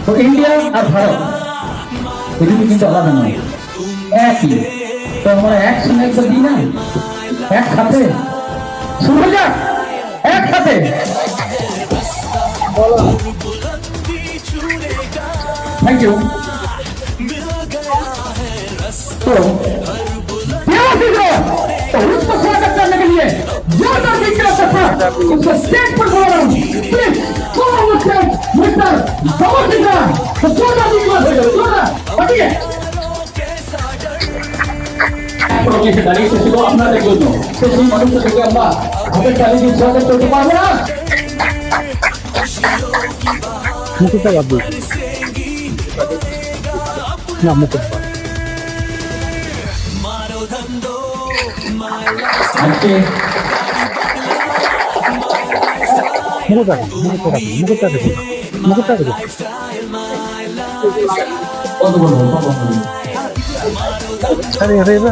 তো ইন্ডিয়া আর ভারত এই দুটো কিন্তু আলাদা নয়, একই। তো আমরা একসঙ্গে একবার দিই না, একসাথে শুরু যাক, একসাথে थैंक यू। तो तो उसको स्वागत करने के लिए जोरदार विक्रम सफा उसको स्टेज पर बुला रहा हूं। Please come on stage mister Kamal Sinha. तो जोरदार विक्रम जोरदार बढ़िया প্রজেক্টে দাঁড়িয়ে এসেছিল আপনাদের জন্য। তো সেই মানুষটা থেকে আমরা হাতের তালি দিয়ে স্বাগত করতে পারবো না। মুকুটটা বাদ দিই না, মুকুট আজকে মুকুটটা মুকুটটা দেখুন, মুকুটটা দেখুন। কত বলবো আরে আরে না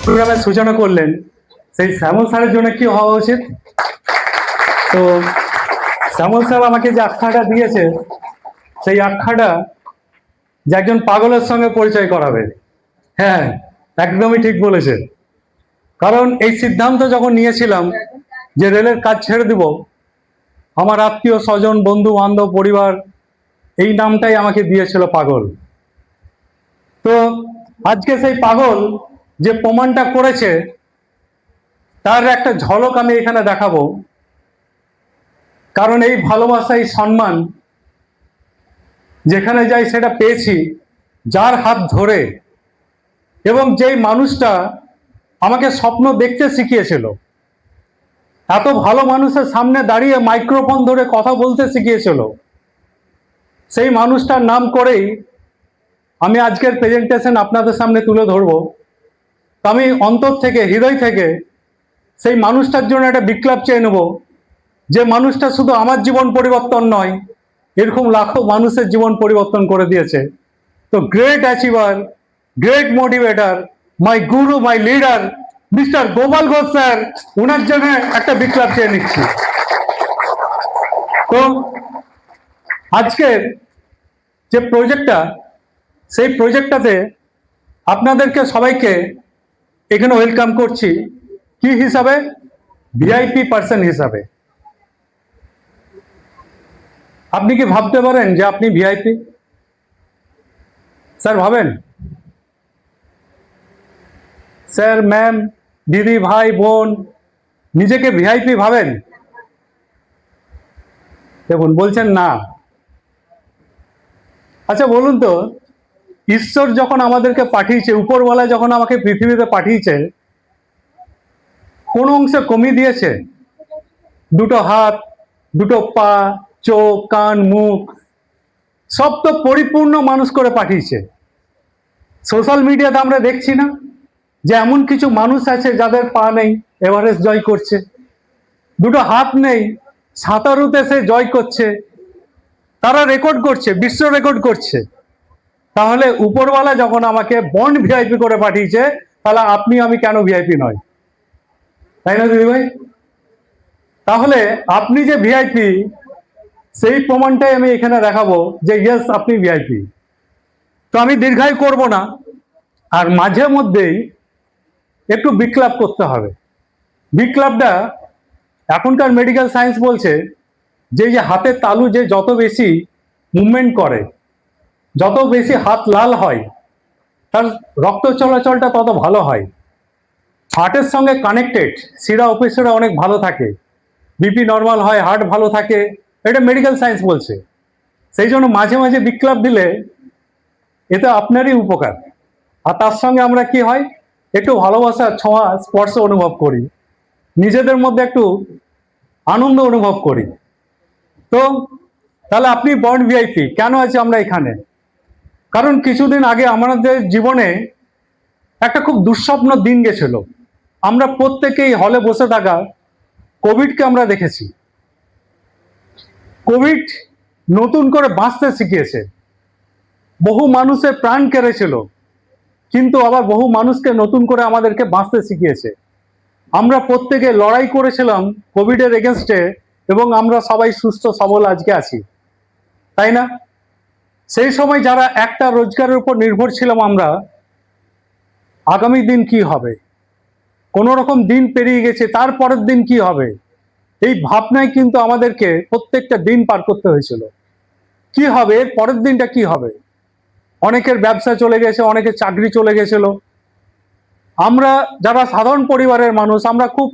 প্রোগ্রামের সূচনা করলেন, সেই শ্যামল স্যারের জন্য কি হওয়া উচিত? তো শ্যামল স্যার আমাকে যে আখ্যাটা দিয়েছে, সেই আখ্যাটা যে একজন পাগলের সঙ্গে পরিচয় করাবে। হ্যাঁ, একদমই ঠিক বলেছে। কারণ এই সিদ্ধান্ত যখন নিয়েছিলাম যে রেলের কাজ ছেড়ে দিব, আমার আত্মীয় স্বজন, বন্ধু বান্ধব, পরিবার এই নামটাই আমাকে দিয়েছিল পাগল। তো আজকে সেই পাগল যে প্রমাণটা করেছে, তার একটা ঝলক আমি এখানে দেখাবো। কারণ এই ভালোবাসা, এই সম্মান যেখানে যাই সেটা পেয়েছি যার হাত ধরে, এবং যেই মানুষটা আমাকে স্বপ্ন দেখতে শিখিয়েছিল, এত ভালো মানুষের সামনে দাঁড়িয়ে মাইক্রোফোন ধরে কথা বলতে শিখিয়েছিল, সেই মানুষটার নাম করেই আমি আজকের প্রেজেন্টেশন আপনাদের সামনে তুলে ধরবো। আমি অন্তর থেকে, হৃদয় থেকে সেই মানুষটার জন্য একটা বিপ্লব চেয়ে নেব, যে মানুষটা শুধু আমার জীবন পরিবর্তন নয়, এরকম লাখো মানুষের জীবন পরিবর্তন করে দিয়েছে। তো great achiever, great motivator, my guru, my leader mister Gopal Ghosh sir, ওনার জন্য একটা বিপ্লব চেয়ে নিচ্ছি। তো আজকের যে প্রজেক্টটা, সেই প্রজেক্টটাতে আপনাদেরকে সবাইকে এখানে ওয়েলকাম করছি। কি হিসাবে? ভিআইপি পার্সন হিসাবে। আপনি কি ভাবতে পারেন যে আপনি ভিআইপি? স্যার ভাবেন? স্যার, ম্যাম, দিদি, ভাই, বোন নিজেকে ভিআইপি ভাবেন? দেখুন, বলছেন না। আচ্ছা বলুন তো, ঈশ্বর যখন আমাদেরকে পাঠিয়েছে, উপরওয়ালা যখন আমাকে পৃথিবীতে পাঠিয়েছে, কোন অংশে কমিয়ে দিয়েছে? দুটো হাত, দুটো পা, চোখ, কান, মুখ, সব তো পরিপূর্ণ মানুষ করে পাঠিয়েছে। সোশ্যাল মিডিয়াতে আমরা দেখছি না যে এমন কিছু মানুষ আছে যাদের পা নেই, এভারেস্ট জয় করছে, দুটো হাত নেই, সাঁতারুতে সে জয় করছে, তারা রেকর্ড করছে, বিশ্ব রেকর্ড করছে। তাহলে উপরওয়ালা যখন আমাকে বন্ড ভিআইপি করে পাঠিয়েছে, তাহলে আপনি আমি কেন ভিআইপি নয়? তাই না দিদিভাই? তাহলে আপনি যে ভিআইপি, সেই প্রমাণটাই আমি এখানে দেখাবো যে ইয়েস, আপনি ভিআইপি। তো আমি দীর্ঘায়ু করব না, আর মাঝে মধ্যেই একটু বিপ্লব করতে হবে। বিপ্লবটা এখনকার মেডিকেল সায়েন্স বলছে যে হাতের তালু যে যত বেশি মুভমেন্ট করে, যত বেশি হাত লাল হয়, তার রক্ত চলাচলটা তত ভালো হয়, হার্টের সঙ্গে কানেক্টেড, শিরা উপশিরা অনেক ভালো থাকে, বিপি নর্মাল হয়, হার্ট ভালো থাকে, এটা মেডিকেল সায়েন্স বলছে। সেই জন্য মাঝে মাঝে বিপ্লব দিলে এতে আপনারই উপকার। আর তার সঙ্গে আমরা কি হয়, একটু ভালোবাসার ছোঁয়া, স্পর্শ অনুভব করি, নিজেদের মধ্যে একটু আনন্দ অনুভব করি। তো তাহলে আপনি বন্ড ভিআইপি কেন আছে আমরা এখানে? কারণ কিছুদিন আগে আমাদের জীবনে একটা খুব দুঃস্বপ্ন দিন গেছিল। আমরা প্রত্যেকেই হলে বসে থাকা কোভিডকে আমরা দেখেছি। কোভিড নতুন করে বাঁচতে শিখিয়েছে। বহু মানুষের প্রাণ কেড়েছিল, কিন্তু আবার বহু মানুষকে নতুন করে আমাদেরকে বাঁচতে শিখিয়েছে। আমরা প্রত্যেকে লড়াই করেছিলাম কোভিডের এগেনস্টে, এবং আমরা সবাই সুস্থ সবল আজকে আছি, তাই না? সেই সময় যারা একটা রোজগারের উপর নির্ভর ছিলাম আমরা, আগামী দিন কি হবে, কোনো রকম দিন পেরিয়ে গেছে, তারপরের দিন কি হবে, এই ভাবনায় কিন্তু আমাদেরকে প্রত্যেকটা দিন পার করতে হয়েছিল। কি হবে, এর পরের দিনটা কি হবে? অনেকের ব্যবসা চলে গেছে, অনেকের চাকরি চলে গেছিল। আমরা যারা সাধারণ পরিবারের মানুষ, আমরা খুব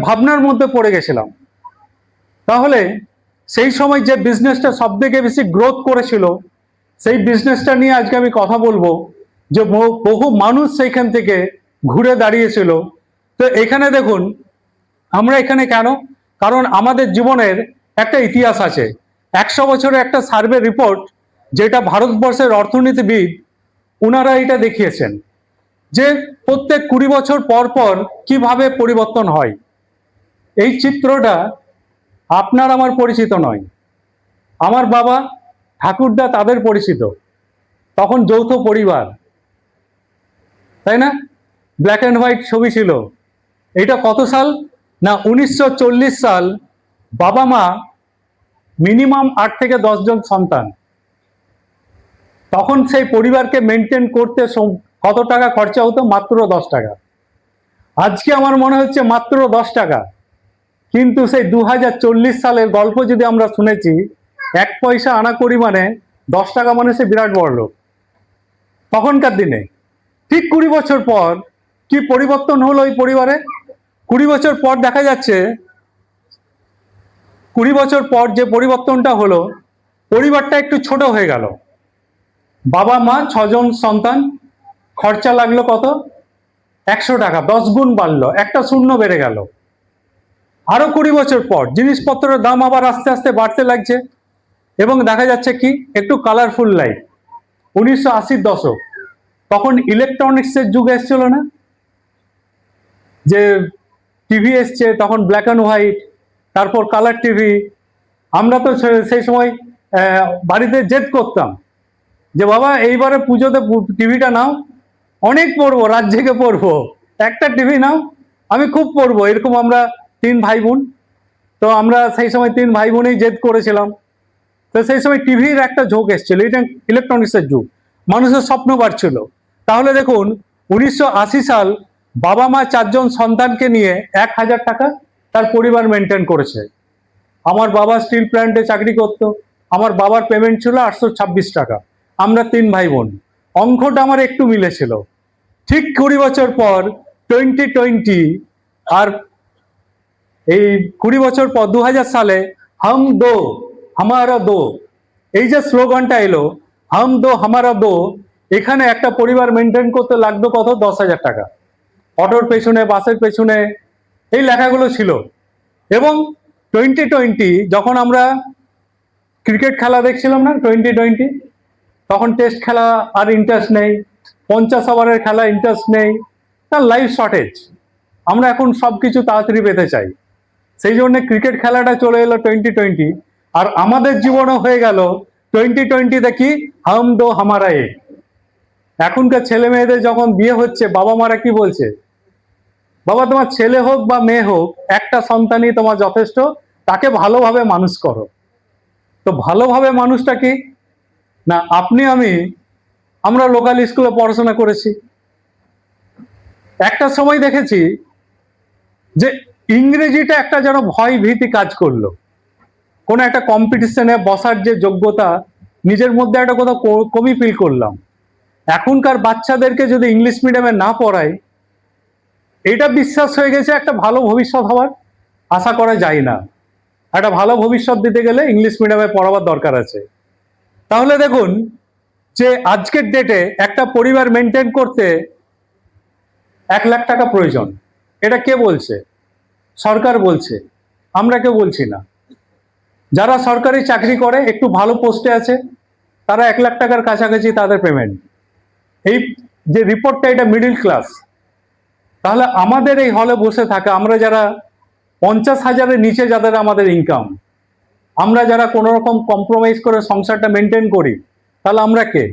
ভাবনার মধ্যে পড়ে গেছিলাম। তাহলে সেই সময় যে বিজনেসটা সব থেকে বেশি গ্রোথ করেছিল, সেই বিজনেসটা নিয়ে আজকে আমি কথা বলবো, যে বহু মানুষ সেইখান থেকে ঘুরে দাঁড়িয়েছিল। তো এখানে দেখুন, আমরা এখানে কেন? কারণ আমাদের জীবনের একটা ইতিহাস আছে। 100 বছরের একটা সার্ভে রিপোর্ট, যেটা ভারতবর্ষের অর্থনীতিবিদ ওনারা এটা দেখিয়েছেন, যে প্রত্যেক 20 বছর পর পর কিভাবে পরিবর্তন হয়। এই চিত্রটা আপনার আমার পরিচিত নয়, আমার বাবা ঠাকুরদা তাদের পরিচিত। তখন যৌথ পরিবার, তাই না? ব্ল্যাক অ্যান্ড হোয়াইট ছবি ছিল। এটা কত সাল? না 1940 সাল। বাবা মা মিনিমাম 8 থেকে 10 জন সন্তান। তখন সেই পরিবারকে মেনটেন করতে কত টাকা খরচা হতো? মাত্র 10 টাকা। আজকে আমার মনে হচ্ছে মাত্র 10 টাকা, কিন্তু সেই 2040 সালের গল্প যদি আমরা শুনেছি, 1 পয়সা আনা করি মানে 10 টাকা মানে সে বিরাট বড় লোক তখনকার দিনে। ঠিক 20 বছর পর কি পরিবর্তন হলো ওই পরিবারে? 20 বছর পর দেখা যাচ্ছে, 20 বছর পর যে পরিবর্তনটা হলো, পরিবারটা একটু ছোট হয়ে গেল। বাবা মা 6 জন সন্তান, খরচা লাগলো কত? 100 টাকা। 10 গুণ বাড়লো, একটা শূন্য বেড়ে গেল। আরো 20 বছর পর জিনিসপত্রের দাম আবার আস্তে আস্তে বাড়তে লাগছে, এবং দেখা যাচ্ছে কি একটু কালারফুল লাইফ। 1980-র দশক, তখন ইলেকট্রনিক্সের যুগ এসছিল না, যে টিভি এসছে, তখন ব্ল্যাক অ্যান্ড হোয়াইট, তারপর কালার টিভি। আমরা তো সেই সময় বাড়িতে জেদ করতাম যে বাবা এইবারে পুজোতে টিভিটা নাও, অনেক পড়বো, রাত জেগে পড়বো, একটা টিভি নাও, আমি খুব পড়বো। এরকম আমরা 3 ভাই বোন, তো আমরা সেই সময় 3 ভাই বোনেই জেদ করেছিলাম। তো সেই সময় টিভির একটা ঝোঁক এসেছিল, এটা ইলেকট্রনিক্সের যুগ, মানুষের স্বপ্ন বাড়ছিল। তাহলে দেখুন 1980 সাল, বাবা মা 4 জন সন্তানকে নিয়ে 1000 টাকা তার পরিবার মেনটেন করেছে। আমার বাবা স্টিল প্ল্যান্টে চাকরি করতো, আমার বাবার পেমেন্ট ছিল 826 টাকা। আমরা 3 ভাই বোন, অঙ্কটা আমার একটু মিলেছিল। ঠিক 20 বছর পর 2020, আর এই 20 বছর পর 2000 সালে হাম দো হামারা দো, এই যে স্লোগানটা এলো, হাম দো হামারা দো, এখানে একটা পরিবার মেনটেন করতে লাগতো কত? 10,000 টাকা। অটোর পেছনে, বাসের পেছনে এই লেখাগুলো ছিল। এবং 2020 যখন আমরা ক্রিকেট খেলা দেখছিলাম না, 2020, তখন টেস্ট খেলা আর ইন্টারেস্ট নেই, 50 ওভারের খেলা ইন্টারেস্ট নেই, তার লাইফ শর্টেজ। আমরা এখন সবকিছু তাড়াতাড়ি পেতে চাই, সেই জন্য ক্রিকেট খেলাটা চলে এলো 2020। আর আমাদের জীবনও হয়ে গেল 2020 কি হাম দো হামারা এক। এখনকার ছেলে মেয়েদের যখন বিয়ে হচ্ছে, বাবা মারা কি বলছে? বাবা তোমার ছেলে হোক বা মেয়ে হোক, একটা সন্তানই তোমার যথেষ্ট, তাকে ভালোভাবে মানুষ করো। তো ভালোভাবে মানুষটা কি না, আপনি আমরা লোকাল স্কুলে পড়াশোনা করেছি। একটা সময় দেখেছি যে ইংরেজিটা একটা যেন ভয় ভীতি কাজ করলো। কোনো একটা কম্পিটিশনে বসার যে যোগ্যতা, নিজের মধ্যে একটা কোথাও কমি ফিল করলাম। এখনকার বাচ্চাদেরকে যদি ইংলিশ মিডিয়ামে না পড়ায়, এটা বিশ্বাস হয়ে গেছে একটা ভালো ভবিষ্যৎ হওয়ার আশা করা যায় না। একটা ভালো ভবিষ্যৎ দিতে গেলে ইংলিশ মিডিয়ামে পড়াবার দরকার আছে। তাহলে দেখুন যে আজকের ডেটে একটা পরিবার মেনটেন করতে 1 লাখ টাকা প্রয়োজন। এটা কে বলছে? সরকার বলছে, আমরা কেউ বলছি না। যারা সরকারি চাকরি করে, একটু ভালো পোস্টে আছে, তারা 1 লাখ টাকার কাছাকাছি তাদের পেমেন্ট। এই যে রিপোর্টটা, এটা মিডিল ক্লাস। তাহলে আমাদের এই হলে বসে থাকা আমরা যারা 50,000-এর নিচে যাদের আমাদের ইনকাম, আমরা যারা কোনো রকম কম্প্রোমাইজ করে সংসারটা মেনটেন করি, তাহলে আমরা কে?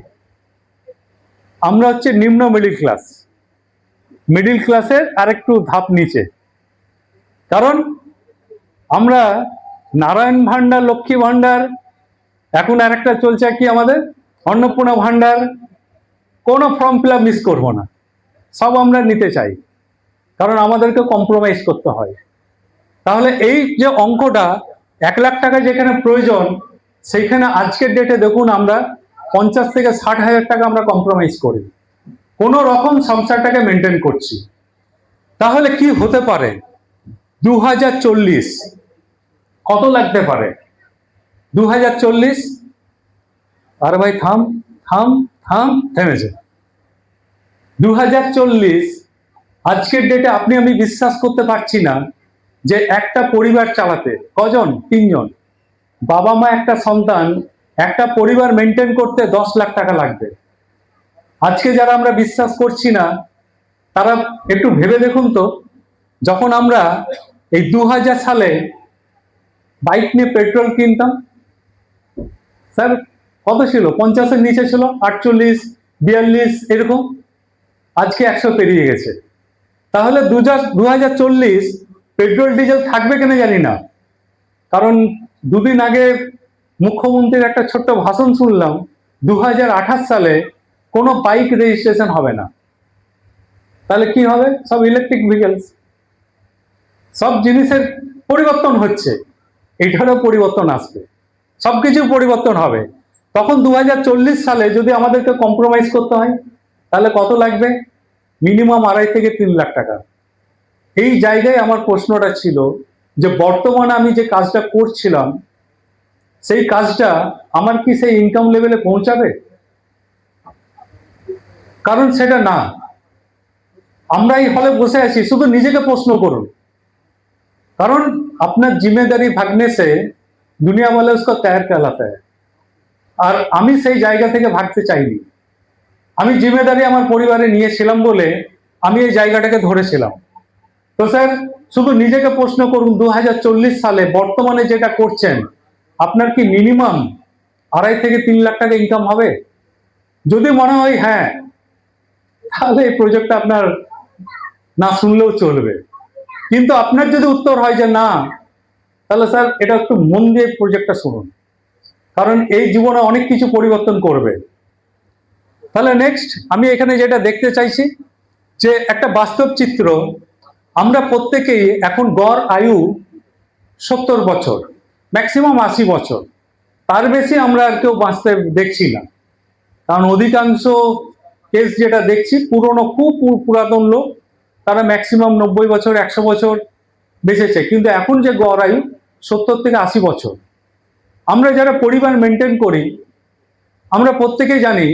আমরা হচ্ছে নিম্ন মিডিল ক্লাস, মিডিল ক্লাসের আরেকটু ধাপ নিচে। কারণ আমরা নারায়ণ ভান্ডার, লক্ষ্মী ভান্ডার, এখন আরেকটা চলছে কি আমাদের অন্নপূর্ণা ভান্ডার, কোনো ফর্ম ফিল আপ মিস করবো না, সব আমরা নিতে চাই, কারণ আমাদেরকে কম্প্রোমাইজ করতে হয়। তাহলে এই যে অঙ্কটা 1 লাখ টাকা যেখানে প্রয়োজন, সেইখানে আজকের ডেটে দেখুন আমরা 50 থেকে 60,000 টাকা আমরা কম্প্রোমাইজ করি, কোনো রকম সংসারটাকে মেনটেন করছি। তাহলে কি হতে পারে 2040 কত লাগতে পারে? 2040, আরে ভাই থাম থাম থাম, থেমেছে। 2040 আজকের ডেটে আপনি আমি বিশ্বাস করতে পারছি না যে একটা পরিবার চালাতে কজন? 3 জন, বাবা মা, একটা সন্তান, একটা পরিবার মেনটেন করতে 10 লাখ টাকা লাগবে। আজকে যারা আমরা বিশ্বাস করছি না, তারা একটু ভেবে দেখুন তো, যখন আমরা এই 2000 সালে বাইক নিয়ে পেট্রোল কিনতাম, স্যার কত ছিল? 50-এর নিচে ছিল, 48, 42 এরকম। আজকে 100 পেরিয়ে গেছে। তাহলে 2040 পেট্রোল ডিজেল থাকবে কিনা জানি না, কারণ দুদিন আগে মুখ্যমন্ত্রীর একটা ছোট্ট ভাষণ শুনলাম, 2028 সালে কোনো বাইক রেজিস্ট্রেশন হবে না। তাহলে কি হবে? সব ইলেকট্রিক ভেহিকলস, সব জিনিসের পরিবর্তন হচ্ছে, এইটারও পরিবর্তন আসবে, সবকিছু পরিবর্তন হবে। তখন 2040 সালে যদি আমাদেরকে কম্প্রোমাইজ করতে হয়, তাহলে কত লাগবে? মিনিমাম 2.5 থেকে 3 লাখ টাকা। এই জায়গায় আমার প্রশ্নটা ছিল যে বর্তমানে আমি যে কাজটা করছিলাম, সেই কাজটা আমার কি সেই ইনকাম লেভেলে পৌঁছাবে? কারণ সেটা না। আমরা এই হলে বসে আছি, শুধু নিজেকে প্রশ্ন করুন, কারণ আপনার জিম্মেদারি ভাগনে সে দুনিয়া বলে উসকো তৈর कहलाता है। আর আমি সেই জায়গা থেকে ভাগতে চাইনি। আমি জিম্মেদারি আমার পরিবারে নিয়েছিলাম বলে আমি এই জায়গাটাকে ধরেছিলাম। তো স্যার শুধু নিজেকে প্রশ্ন করুন, 2040 সালে বর্তমানে যেটা করছেন, আপনার কি মিনিমাম 2.5 থেকে 3 লাখ টাকা ইনকাম হবে? যদি মনে হয় হ্যাঁ, তাহলে এই প্রজেক্টটা আপনার না শুনলেও চলবে। কিন্তু আপনার যদি উত্তর হয় যে না, তাহলে স্যার এটা একটু মন দিয়ে প্রজেক্টটা শুনুন, কারণ এই জীবনে অনেক কিছু পরিবর্তন করবে। তাহলে নেক্সট আমি এখানে যেটা দেখতে চাইছি যে একটা বাস্তব চিত্র, আমরা প্রত্যেকেই এখন গড় আয়ু 70 বছর, ম্যাক্সিমাম 80 বছর, তার বেশি আমরা আর কেউ বাঁচতে দেখছি না। কারণ অধিকাংশ কেস যেটা দেখছি, পুরনো খুব পুরাতন লোক, তারা ম্যাক্সিমাম 90 বছর 100 বছর বেঁচেছে, কিন্তু এখন যে গড় আয়ু 70 থেকে 80 বছর। আমরা যারা পরিবার মেনটেন করি, আমরা প্রত্যেকেই জানি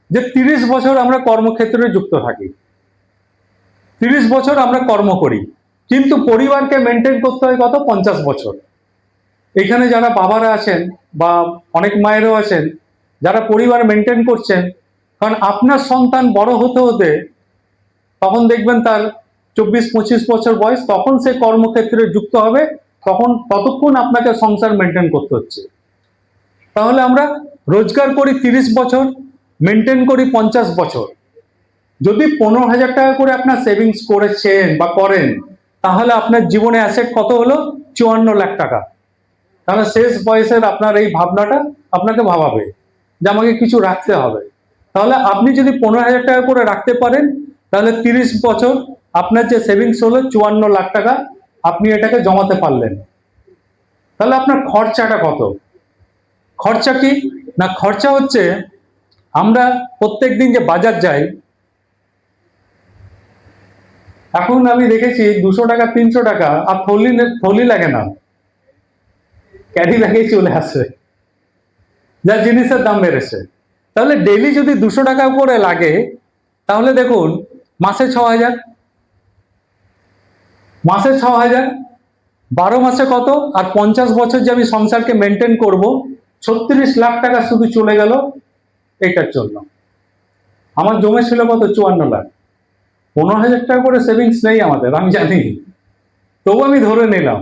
যে 30 বছর আমরা কর্মক্ষেত্রে যুক্ত থাকি, 30 বছর আমরা কর্ম করি, কিন্তু পরিবারকে মেনটেন করতে হয় কত? 50 বছর। এখানে যারা বাবারা আছেন বা অনেক মায়েরও আছেন যারা পরিবার মেনটেন করছেন, কারণ আপনার সন্তান বড় হতে হতে তখন দেখবেন তার 24-25 বছর বয়স, তখন সে কর্মক্ষেত্রে যুক্ত হবে, তখন ততক্ষণ আপনাকে সংসার মেনটেন করতে হচ্ছে। তাহলে আমরা রোজগার করি 30 বছর, মেনটেন করি 50 বছর। যদি 15,000 টাকা করে আপনার সেভিংস করেছেন বা করেন, তাহলে আপনার জীবনে অ্যাসেট কত হলো? 54 লাখ টাকা। তাহলে শেষ বয়সের আপনার এই ভাবনাটা আপনাকে ভাবাবে যে আমাকে কিছু রাখতে হবে। তাহলে আপনি যদি 15,000 টাকা করে রাখতে পারেন, তাহলে 30 বছর আপনার যে সেভিংস হলো 54 লাখ টাকা, আপনি এটাকে জমাতে পারলেন। তাহলে আপনার খরচাটা কত? খরচা কি না, খরচা হচ্ছে আমরা প্রত্যেক দিন যে বাজার যাই, এখন আমি দেখেছি 200 টাকা 300 টাকা আর থলি লাগে না, ক্যারি ব্যাগেই চলে আসে, যা জিনিসের দাম বেড়েছে। তাহলে ডেইলি যদি 200 টাকা করে লাগে, তাহলে দেখুন মাসে 6,000, মাসে 6,000, 12 মাসে কত? আর 50 বছর যে আমি সংসারকে মেনটেন করব, 36 লাখ টাকা শুধু চলে গেল এইটার জন্য। আমার জমেছিল কত? 54 লাখ। 15,000 টাকা করে সেভিংস নেই আমাদের, আমি জানি, তবু আমি ধরে নিলাম,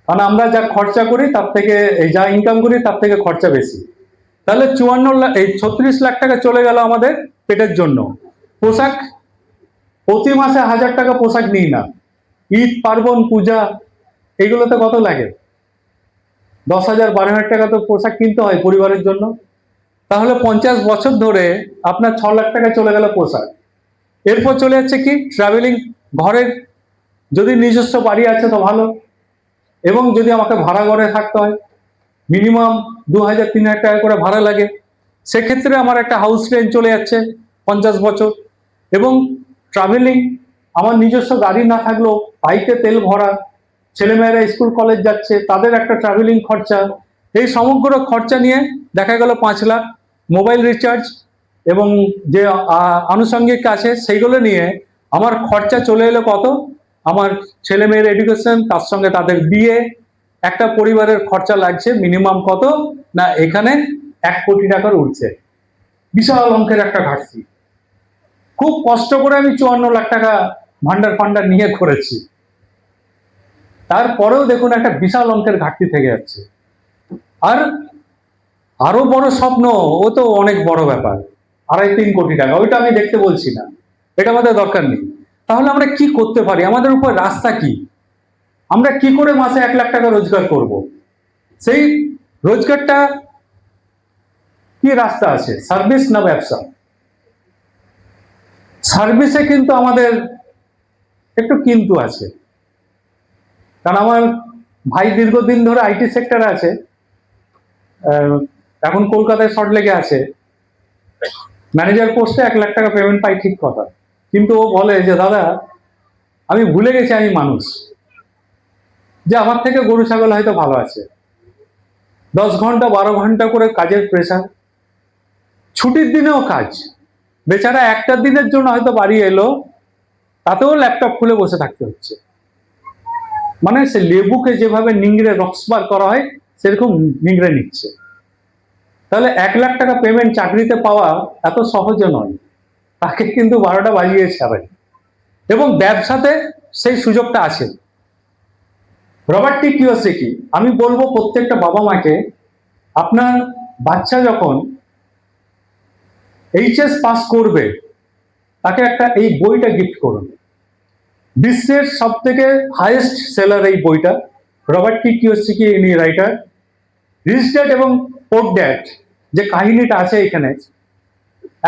কারণ আমরা যা খরচা করি তার থেকে, এই যা ইনকাম করি তার থেকে খরচা বেশি। তাহলে 54 লাখ, এই 36 লাখ টাকা চলে গেল আমাদের পেটের জন্য। পোশাক, প্রতি মাসে 1000 টাকা পোশাক নিই না, ঈদ পার্বণ পূজা এগুলোতে কত লাগে? 10,000 12,000 টাকা তো পোশাক কিনতে হয় পরিবারের জন্য। তাহলে 50 বছর ধরে আপনার 6 লাখ টাকা চলে গেল পোশাক। এরপর চলে যাচ্ছে কি? ট্রাভেলিং। ঘরের যদি নিজস্ব বাড়ি আছে তো ভালো, এবং যদি আমাকে ভাড়া ঘরে থাকতে হয় মিনিমাম 2,000 3,000 টাকা করে ভাড়া লাগে, সেক্ষেত্রে আমার একটা হাউস রেন্ট চলে যাচ্ছে 50 বছর। এবং ট্রাভেলিং, আমার নিজস্ব গাড়ি না থাকলেও বাইকে তেল ভরা, ছেলেমেয়েরা স্কুল কলেজ যাচ্ছে তাদের একটা ট্রাভেলিং খরচা, এই সমগ্র খরচা নিয়ে দেখা গেল 5 লাখ। মোবাইল রিচার্জ এবং যে আনুষঙ্গিক আছে সেইগুলো নিয়ে আমার খরচা চলে এলো কত? আমার ছেলেমেয়ের এডুকেশন, তার সঙ্গে তাদের বিয়ে, একটা পরিবারের খরচা লাগছে মিনিমাম কত না, এখানে 1 কোটি টাকার উঠছে। বিশাল অঙ্কের একটা ঘাটতি। খুব কষ্ট করে আমি 54 লাখ টাকা ভান্ডার ফান্ডার নিয়ে করেছি, তারপরেও দেখুন একটা বিশাল অঙ্কের ঘাটতি থেকে যাচ্ছে। আর আরো বড় স্বপ্ন, ও তো অনেক বড় ব্যাপার, 2.5-3 কোটি টাকা, ওইটা আমি দেখতে বলছি না, এটা আমাদের দরকার নেই। তাহলে আমরা কি করতে পারি? আমাদের উপর রাস্তা কি? আমরা কি করে মাসে 1 লাখ টাকা রোজগার করব? সেই রোজগারটা কি রাস্তা আছে? সার্ভিস না ব্যবসা? সার্ভিসে কিন্তু আমাদের একটু কিন্তু আছে, কারণ আমার ভাই দীর্ঘদিন ধরে আইটি সেক্টরে আছে, এখন কলকাতায় সল্টলেকে আছে, ম্যানেজার পোস্টে 1 লাখ টাকা পেমেন্ট পাই, ঠিক কথা, কিন্তু ও বলে যে দাদা আমি ভুলে গেছি আমি মানুষ, যে আমার থেকে গরু ছাগল হয়তো ভালো আছে। 10 ঘন্টা 12 ঘন্টা করে কাজের প্রেশার, ছুটির দিনেও কাজ, বেচারা একটা দিনের জন্য হয়তো বাড়ি এলো, তাতেও ল্যাপটপ খুলে বসে থাকতে হচ্ছে। মানে সে লেবুকে যেভাবে নিংড়ে রক্স বার করা হয় সেরকম নিংড়ে নিচ্ছে। তাহলে 1 লাখ টাকা পেমেন্ট চাকরিতে পাওয়া এত সহজে নয়, তাকে কিন্তু 12টা বাজিয়ে ছাড়ে। এবং ব্যবসাতে সেই সুযোগটা আছে। রবার্ট টি কিওসাকি, আমি বলবো প্রত্যেকটা বাবা মাকে, আপনার বাচ্চা যখন এইচএস পাস করবে তাকে একটা এই বইটা গিফট করুন। বিশ্বের সব থেকে হাইয়েস্ট সেলার এই বইটা, রবার্ট টি কিওসাকি ইনি রাইটার। রিচ ড্যাড এবং পোর ড্যাড যে কাহিনীটা আছে এখানে,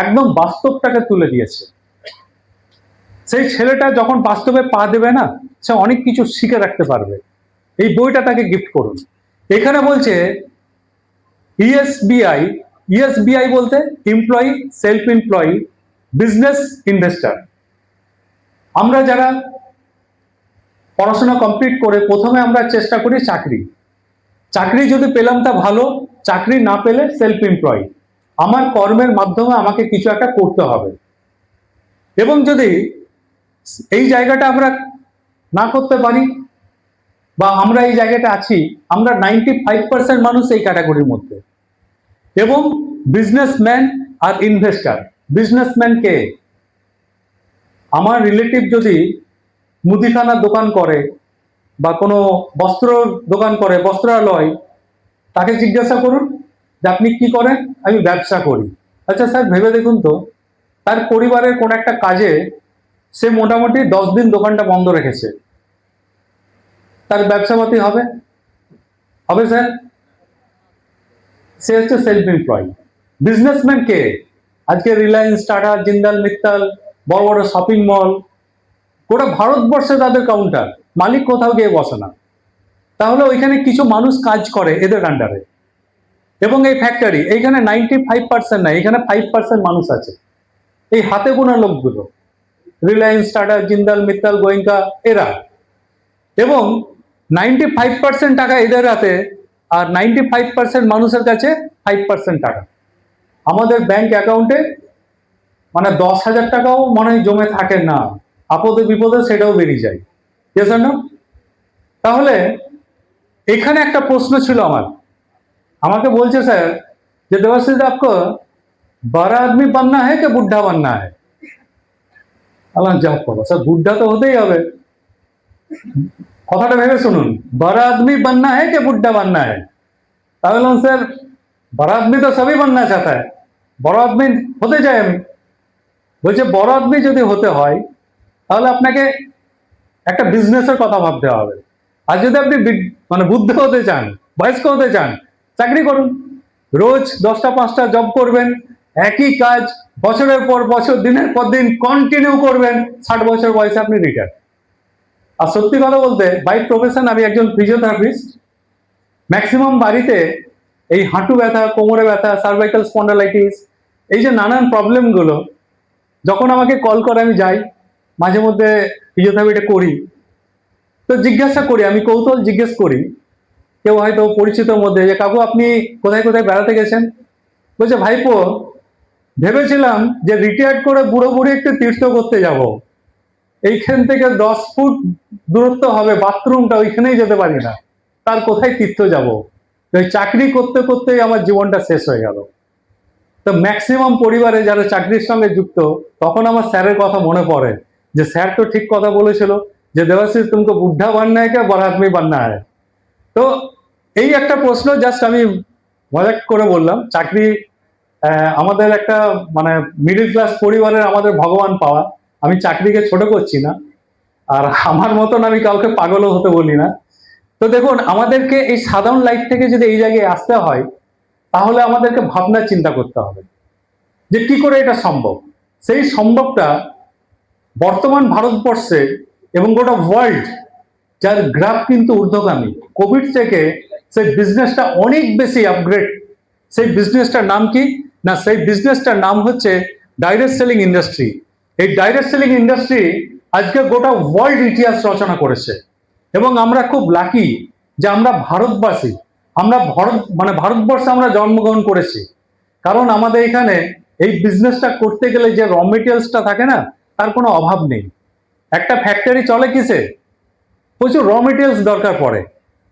একদম বাস্তবটাকে তুলে দিয়েছে। সেই ছেলেটা যখন বাস্তবে পা দেবে না, সে অনেক কিছু শিখে রাখতে পারবে। এই বইটা তাকে গিফট করুন। এখানে বলছে ইএসবিআই, ইএসবিআই বলতে employee, self employee, business investor. আমরা যারা পড়াশোনা কমপ্লিট করে প্রথমে আমরা চেষ্টা করি চাকরি, চাকরি যদি পেলাম তা ভালো, চাকরি না পেলে সেলফ এমপ্লয়ি, আমার কর্মের মাধ্যমে আমাকে কিছু একটা করতে হবে। এবং যদি এই জায়গাটা আমরা না করতে পারি, বা আমরা এই জায়গাটা আছি, আমরা 95% মানুষ এই ক্যাটাগরির মধ্যে। এবং বিজনেসম্যান আর ইনভেস্টার, বিজনেসম্যান কে? আমার রিলেটিভ যদি মুদিখানার দোকান করে বা কোনো বস্ত্র দোকান করে, বস্ত্রালয়, তাকে জিজ্ঞাসা করুন যে আপনি কি করেন? আমি ব্যবসা করি। আচ্ছা স্যার, ভেবে দেখুন তো, তার পরিবারের কোন একটা কাজে সে মোটামুটি 10 দিন দোকানটা বন্ধ রেখেছে, তার ব্যবসাপাতি হবে? হবে স্যার? সে হচ্ছে সেলফ এমপ্লয়। বিজনেসম্যান কে? আজকে রিলায়েন্স, টাটা, জিন্দাল, মিত্তাল, বড় বড় শপিং মল, গোটা ভারতবর্ষে তাদের কাউন্টার, মালিক কোথাও গিয়ে বসে না। তাহলে ওইখানে কিছু মানুষ কাজ করে এদের আন্ডারে। এবং এই ফ্যাক্টরি, এইখানে 95% না, এখানে 5% মানুষ আছে, এই হাতে গোনা লোকগুলো, রিলায়েন্স, টাটা, জিন্দাল, মিত্তাল, গোয়েঙ্কা, এরা। এবং 95% টাকা এদের হাতে, আর 95% মানুষের কাছে 5% টাকা। আমাদের ব্যাংক অ্যাকাউন্টে মানে 10,000 টাকাও মনে হয় জমে থাকে না, আপদে বিপদে সেটাও বেরিয়ে যায়। তাহলে এখানে একটা প্রশ্ন ছিল আমার, আমাকে বলছে স্যার যে দেবাশিস आपको बड़ा आदमी बनना है कि बुढ़ा बनना है। আল্লাহ যা করো স্যার, বুদ্ধা তো হতেই হবে। কথাটা ভেবে শুনুন, बड़ा आदमी बनना है कि बुढ़ा बनना है। তাহলে স্যার बड़ा आदमी तो सभी बनना चाहता है, বড় আদমি হতে চাই আমি। বলছে বড় আদমি যদি হতে হয় তাহলে আপনাকে একটা বিজনেসের কথা ভাবতে হবে। আর যদি আপনি মানে বুদ্ধ হতে চান, বয়স্ক হতে চান, চাকরি করুন, রোজ 10টা 5টা জব করবেন, একই কাজ বছরের পর বছর দিনের পর দিন কন্টিনিউ করবেন, 60 বছর বয়সে আপনি রিটায়ার। আর সত্যি কথা বলতে বাই প্রফেশন আমি একজন ফিজিওথেরাপিস্ট। ম্যাক্সিমাম বাড়িতে এই হাঁটু ব্যথা, কোমরে ব্যথা, সার্ভাইকাল স্পন্ডালাইটিস, এই যে নানান প্রবলেমগুলো যখন আমাকে কল করে আমি যাই, মাঝে মধ্যে ফিজিওথেরাপিটা করি। তো জিজ্ঞাসা করি, আমি কৌতূহল জিজ্ঞেস করি কেউ হয়তো পরিচিতর মধ্যে, যে কাকু আপনি কোথায় কোথায় বেড়াতে গেছেন? বলছে ভাইপো ভেবেছিলাম যে রিটায়ার্ড করে বুড়ো বুড়ি একটু তীর্থ করতে যাব, এইখান থেকে 10 ফুট দূরত্ব হবে বাথরুমটা, ওইখানেই যেতে পারি না, তার কোথায় তীর্থ যাব? ওই চাকরি করতে করতেই আমার জীবনটা শেষ হয়ে গেল। তো ম্যাক্সিমাম পরিবারে যারা চাকরির সঙ্গে যুক্ত, তখন আমার স্যারের কথা মনে পড়ে যে স্যার তো ঠিক কথা বলেছিল যে দেবাশিস तुमको बुढ़ा बनना है क्या बड़ा आदमी बनना है। তো এই একটা প্রশ্ন জাস্ট আমি মজা করে বললাম। চাকরি আমাদের একটা মানে মিডল ক্লাস পরিবারের আমাদের ভগবান পাওয়া। আমি চাকরিকে ছোট করছি না, আর আমার মতন আমি কাউকে পাগলও হতে বলি না। তো দেখুন, আমাদেরকে এই সাধারণ লাইফ থেকে যদি এই জায়গায় আসতে হয় তাহলে আমাদেরকে ভাবনা চিন্তা করতে হবে যে কি করে এটা সম্ভব। সেই সম্ভবটা বর্তমান ভারতবর্ষে এবং গোটা ওয়ার্ল্ড, যার গ্রাফ কিন্তু ঊর্ধ্বগামী, কোভিড থেকে সেই বিজনেসটা অনেক বেশি আপগ্রেড। সেই বিজনেসটার নাম কি না, সেই বিজনেসটার নাম হচ্ছে ডাইরেক্ট সেলিং ইন্ডাস্ট্রি। এই ডাইরেক্ট সেলিং ইন্ডাস্ট্রি আজকে গোটা ওয়ার্ল্ড ইতিহাস রচনা করেছে এবং আমরা খুব লাকি যে আমরা ভারতবাসী, আমরা ভারতবর্ষে আমরা জন্মগ্রহণ করেছি। কারণ আমাদের এখানে এই বিজনেসটা করতে গেলে যে র মেটেরিয়ালসটা থাকে না, তার কোনো অভাব নেই। একটা ফ্যাক্টরি চলে কিসে? প্রচুর র মেটেরিয়ালস দরকার পড়ে।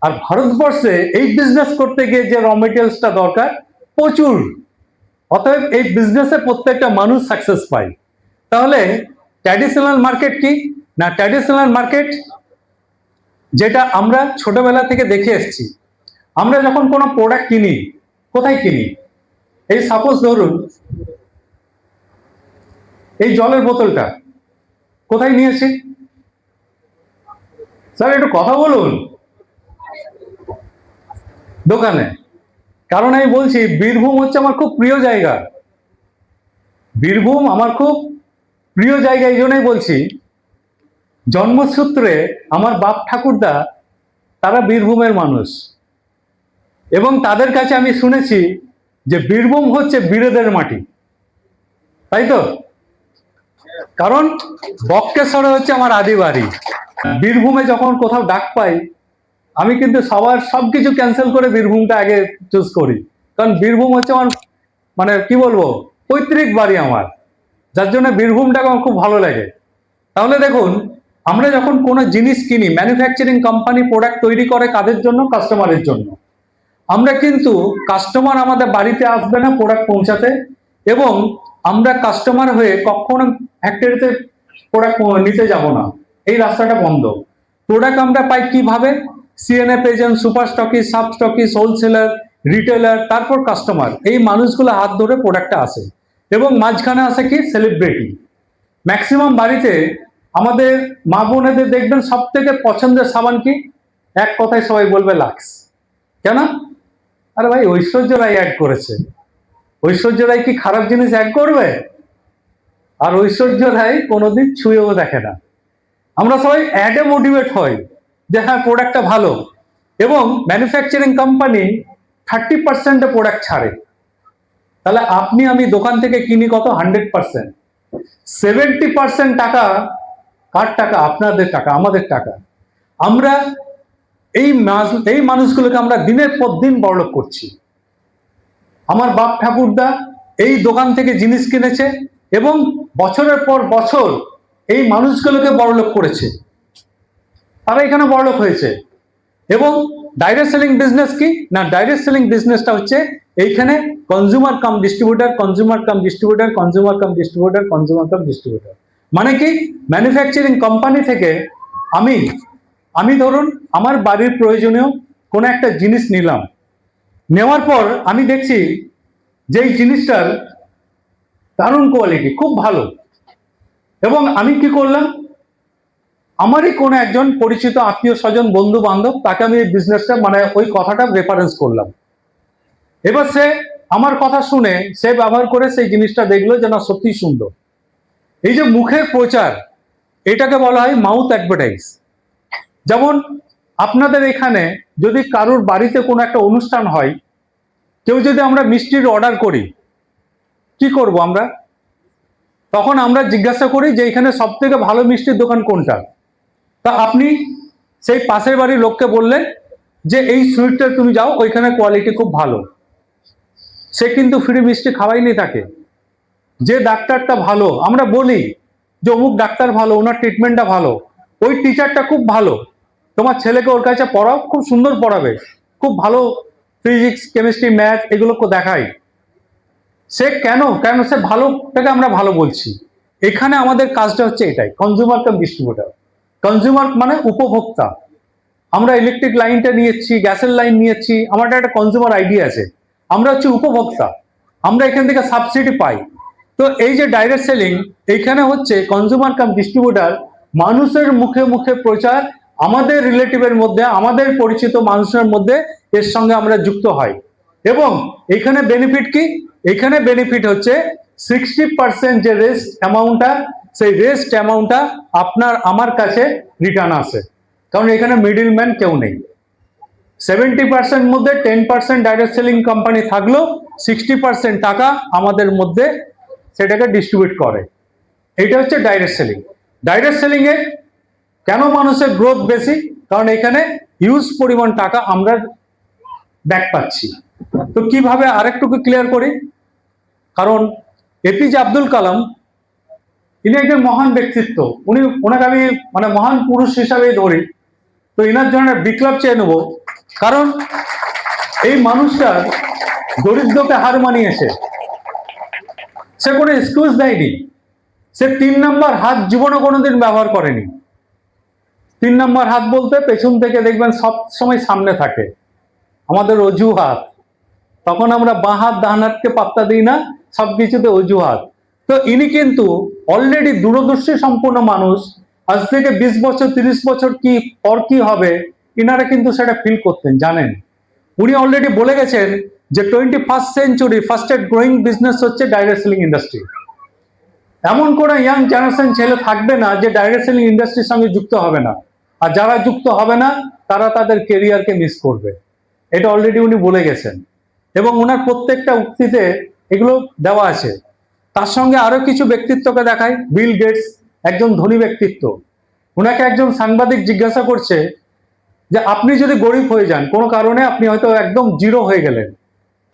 আর ভারতবর্ষে এই বিজনেস করতে গিয়ে যে র মেটেরিয়ালসটা দরকার প্রচুর, অতএব এই বিজনেসে প্রত্যেকটা মানুষ সাকসেস পায়। তাহলে ট্র্যাডিশনাল মার্কেট কি না, ট্র্যাডিশনাল মার্কেট যেটা আমরা ছোটবেলা থেকে দেখে এসেছি, আমরা যখন কোনো প্রোডাক্ট কিনি, কোথায় কিনি? এই সাপোজ ধরুন এই জলের বোতলটা কোথায় নিয়েছি? স্যার একটু কথা বলুন। দোকানে। কারণ আমি বলছি বীরভূম হচ্ছে আমার খুব প্রিয় জায়গা। বীরভূম আমার খুব প্রিয় জায়গা এই জন্যই বলছি, জন্মসূত্রে আমার বাপ ঠাকুরদা তারা বীরভূমের মানুষ এবং তাদের কাছে আমি শুনেছি যে বীরভূম হচ্ছে বীরেদের মাটি, তাই তো? কারণ বক্রেশ্বরে হচ্ছে আমার আদি বাড়ি। বীরভূমে যখন কোথাও ডাক পাই আমি কিন্তু সবকিছু ক্যান্সেল করে বীরভূমটা আগে চুজ করি, কারণ বীরভূম হচ্ছে আমার মানে কি বলবো পৈতৃক বাড়ি আমার, যার জন্য বীরভূমটাকে আমার খুব ভালো লাগে। তাহলে দেখুন, আমরা যখন কোনো জিনিস কিনি, ম্যানুফ্যাকচারিং কোম্পানি প্রোডাক্ট তৈরি করে কাদের জন্য? কাস্টমারের জন্য। আমরা কিন্তু কাস্টমার আমাদের বাড়িতে আসবে না প্রোডাক্ট পৌঁছাতে, এবং আমরা কাস্টমার হয়ে কখনো ফ্যাক্টরিতে প্রোডাক্ট নিতে যাব না, এই রাস্তাটা বন্ধ। প্রোডাক্ট আমরা পাই কিভাবে? CNF agent, super stockist, sub stockist, wholesaler, retailer, তারপর কাস্টমার। এই মানুষগুলো হাত ধরে প্রোডাক্টটা আসে এবং মাঝখানে আসে কি? সেলিব্রিটি। ম্যাক্সিমাম বাড়িতে আমাদের মা বোনেদের দেখবেন সব থেকে পছন্দের সাবান কি? এক কথায় সবাই বলবে লাক্স। কেন? আরে ভাই ঐশ্বর্য রায় অ্যাড করেছে। ঐশ্বর্য রায় কি খারাপ জিনিস অ্যাড করবে? আর ঐশ্বর্য রায় কোনোদিন ছুঁয়েও দেখে না। আমরা সবাই অ্যাডে মোটিভেট হই যে হ্যাঁ প্রোডাক্টটা ভালো, এবং ম্যানুফ্যাকচারিং কোম্পানি 30% প্রোডাক্ট ছাড়ে। তাহলে আপনি আমি দোকান থেকে কিনি কত? 100%। 70% টাকা কার টাকা? আপনাদের টাকা, আমাদের টাকা। আমরা এই মানুষগুলোকে আমরা দিনের পর দিন বড়লোক করছি। আমার বাপ ঠাকুরদা এই দোকান থেকে জিনিস কিনেছে এবং বছরের পর বছর এই মানুষগুলোকে বড়লোক করেছে, তারা এখানে বড়লোক হয়েছে। এবং ডাইরেক্ট সেলিং বিজনেস কি না, ডাইরেক্ট সেলিং বিজনেসটা হচ্ছে এইখানে কনজিউমার কাম ডিস্ট্রিবিউটার, কনজিউমার কাম ডিস্ট্রিবিউটার, কনজিউমার কাম ডিস্ট্রিবিউটার, কনজিউমার কাম ডিস্ট্রিবিউটার। মানে কি, ম্যানুফ্যাকচারিং কোম্পানি থেকে আমি ধরুন আমার বাড়ির প্রয়োজনীয় কোনো একটা জিনিস নিলাম, নেওয়ার পর আমি দেখছি যে এই জিনিসটার দারুণ কোয়ালিটি, খুব ভালো, এবং আমি কি করলাম, আমারই কোনো একজন পরিচিত আত্মীয় স্বজন বন্ধু বান্ধব তাকে আমি এই বিজনেসটা মানে ওই কথাটা রেফারেন্স করলাম। এবার সে আমার কথা শুনে সে ব্যবহার করে সেই জিনিসটা দেখলো যে না সত্যি সুন্দর। এই যে মুখের প্রচার, এটাকে বলা হয় মাউথ অ্যাডভার্টাইজ। যেমন আপনাদের এখানে যদি কারোর বাড়িতে কোনো একটা অনুষ্ঠান হয়, কেউ যদি আমরা মিষ্টির অর্ডার করি, কি করব আমরা? তখন আমরা জিজ্ঞাসা করি যে এখানে সব থেকে ভালো মিষ্টির দোকান কোনটা। তা আপনি সেই পাশের বাড়ির লোককে বললেন যে এই সুইটটা তুমি যাও, ওইখানে কোয়ালিটি খুব ভালো। সে কিন্তু ফ্রি মিষ্টি খাওয়াইনি তাকে। যে ডাক্তারটা ভালো, আমরা বলি যে অমুক ডাক্তার ভালো, ওনার ট্রিটমেন্টটা ভালো, ওই টিচারটা খুব ভালো, তোমার ছেলেকে ওর কাছে পড়াও, খুব সুন্দর পড়াবে, খুব ভালো ফিজিক্স কেমিস্ট্রি ম্যাথ এগুলো দেখায়। সে কেন সে ভালোটাকে আমরা ভালো বলছি। এখানে আমাদের কাজটা হচ্ছে এটাই, কনজিউমার কাম ডিস্ট্রিবিউটার। কনজিউমার মানে উপভোক্তা। আমরা ইলেকট্রিক লাইনটা নিয়েছি, গ্যাসের লাইন নিয়েছি, আমার একটা কনজিউমার আইডি আছে, আমরা হচ্ছে উপভোক্তা, আমরা এখান থেকে সাবসিডি পাই। তো এই যে ডাইরেক্ট সেলিং, এইখানে হচ্ছে কনজিউমার কাম ডিস্ট্রিবিউটার, মানুষের মুখে মুখে প্রচার, আমাদের রিলেটিভের মধ্যে, আমাদের পরিচিত মানুষের মধ্যে এর সঙ্গে আমরা যুক্ত হই। এবং এখানে বেনিফিট কি, এখানে বেনিফিট হচ্ছে 60% যে রেস্ট অ্যামাউন্টটা, সেই রেস্ট অ্যামাউন্টটা আপনার আমার কাছে রিটার্ন আসে, কারণ এখানে মিডল ম্যান কেউ নেই। 70% মধ্যে 10% ডাইরেক্ট সেলিং কোম্পানি থাকলো, 60% টাকা আমাদের মধ্যে সেটাকে ডিস্ট্রিবিউট করে। এটা হচ্ছে ডাইরেক্ট সেলিং। ডাইরেক্ট সেলিং এ কেন মানুষের গ্রোথ বেশি, কারণ এখানে হিউজ পরিমাণ টাকা আমরা ব্যাক পাচ্ছি। তো কিভাবে আরেকটুকু ক্লিয়ার করি, কারণ এপিজে আব্দুল কালাম ইনি একজন মহান ব্যক্তিত্ব, ওনাকে আমি মানে মহান পুরুষ হিসাবেই ধরি। তো এনার জন্য বিপ্লব চেয়ে নেবো, কারণ এই মানুষটার দরিদ্রকে হার মানিয়েছে, সে কোনো এক্সকিউজ দেয়নি। সে 3 নম্বর হাত জীবনে কোনোদিন ব্যবহার করেনি। 3 নম্বর হাত বলতে পেছন থেকে দেখবেন সব সময় সামনে থাকে আমাদের অজুহাত, তখন আমরা বাঁ হাত ডান হাতকে পাত্তা দিই না, সবকিছুতে অজুহাত। তো ইনি কিন্তু অলরেডি দূরদর্শী সম্পূর্ণ মানুষ, আজ থেকে 20 বছর 30 বছর কি পর কি হবে ইনারা কিন্তু সেটা ফিল করতেন, জানেন। উনি অলরেডি বলে গেছেন যে 21st century fastest growing business হচ্ছে ডাইরেক্ট সেলিং ইন্ডাস্ট্রি। এমন কোনো ইয়াং জেনারেশন ছেলে থাকবে না যে ডাইরেক্ট সেলিং ইন্ডাস্ট্রির সঙ্গে যুক্ত হবে না, আর যারা যুক্ত হবে না তারা তাদের কেরিয়ারকে মিস করবে, এটা অলরেডি উনি বলে গেছেন। এবং ওনার প্রত্যেকটা উক্তিতে এগুলো দেওয়া আছে। তার সঙ্গে আরো কিছু ব্যক্তিত্বকে দেখায়। বিল গেটস একজন ধনী ব্যক্তিত্ব, ওনাকে একজন সাংবাদিক জিজ্ঞাসা করছে যে আপনি যদি গরিব হয়ে যান কোনো কারণে, আপনি হয়তো একদম জিরো হয়ে গেলেন,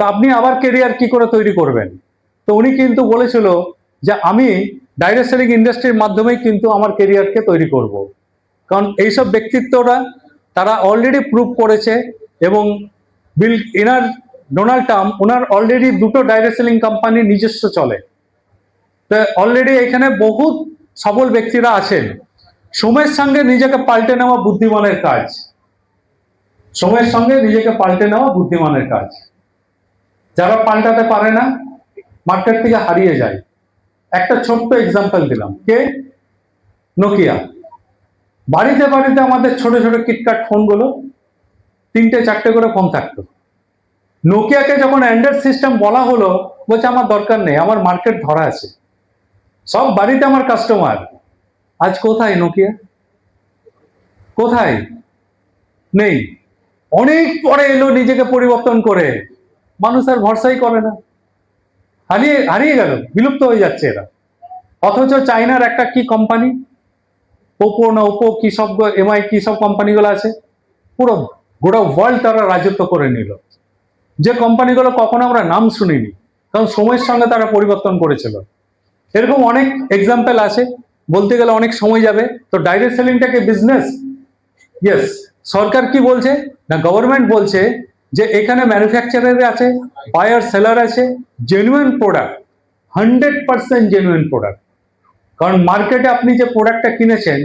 তো আপনি আবার কেরিয়ার কি করে তৈরি করবেন? তো উনি কিন্তু বলেছিল যে আমি ডাইরেক্ট সেলিং ইন্ডাস্ট্রির মাধ্যমেই কিন্তু আমার কেরিয়ারকে তৈরি করব। কারণ এইসব ব্যক্তিত্বরা তারা অলরেডি প্রুভ করেছে। এবং ডোনাল্ড ট্রাম্প ওনার অলরেডি 2টো ডাইরেক্ট সেলিং কোম্পানি নিজস্ব চলে। তো অলরেডি এখানে বহুত সফল ব্যক্তিরা আছেন। সময়ের সঙ্গে নিজেকে পাল্টে নেওয়া বুদ্ধিমানের কাজ, সময়ের সঙ্গে নিজেকে পাল্টে নেওয়া বুদ্ধিমানের কাজ। যারা পাল্টাতে পারে না মার্কেট থেকে হারিয়ে যায়। একটা ছোট্ট এক্সাম্পল দিলাম, কে? নোকিয়া। বাড়িতে বাড়িতে আমাদের ছোট ছোট কিটকাট ফোনগুলো 3টে 4টে করে ফোন থাকতো। নোকিয়াকে যখন অ্যান্ড্রয়েড সিস্টেম বলা হলো, বলছে আমার দরকার নেই, আমার মার্কেট ধরা আছে, সব বাড়িতে আমার কাস্টমার। আজ কোথায় নোকিয়া? কোথায়? নেই। অনেক পরে এলো নিজেকে পরিবর্তন করে, মানুষ আর ভরসাই করে না, হারিয়ে গেল, বিলুপ্ত হয়ে যাচ্ছে এরা। অথচ চাইনার একটা কি কোম্পানি, ওপো না ওপো কি সব এমআই কি সব কোম্পানিগুলো আছে, পুরো গোটা ওয়ার্ল্ড তারা রাজত্ব করে নিল। যে কোম্পানিগুলো কখনো আমরা নাম শুনিনি, কারণ সময়ের সঙ্গে তারা পরিবর্তন করেছিল। এরকম অনেক এক্সাম্পল আছে, বলতে গেলে অনেক সময় যাবে। তো ডাইরেক্ট সেলিংটাকে বিজনেস, ইয়েস, সরকার কি বলছে না, গভর্নমেন্ট বলছে যে এখানে ম্যানুফ্যাকচারার আছে, বায়ার সেলার আছে, জেনুইন প্রোডাক্ট, 100% জেনুইন প্রোডাক্ট। কারণ মার্কেটে আপনি যে প্রোডাক্টটা কিনেছেন,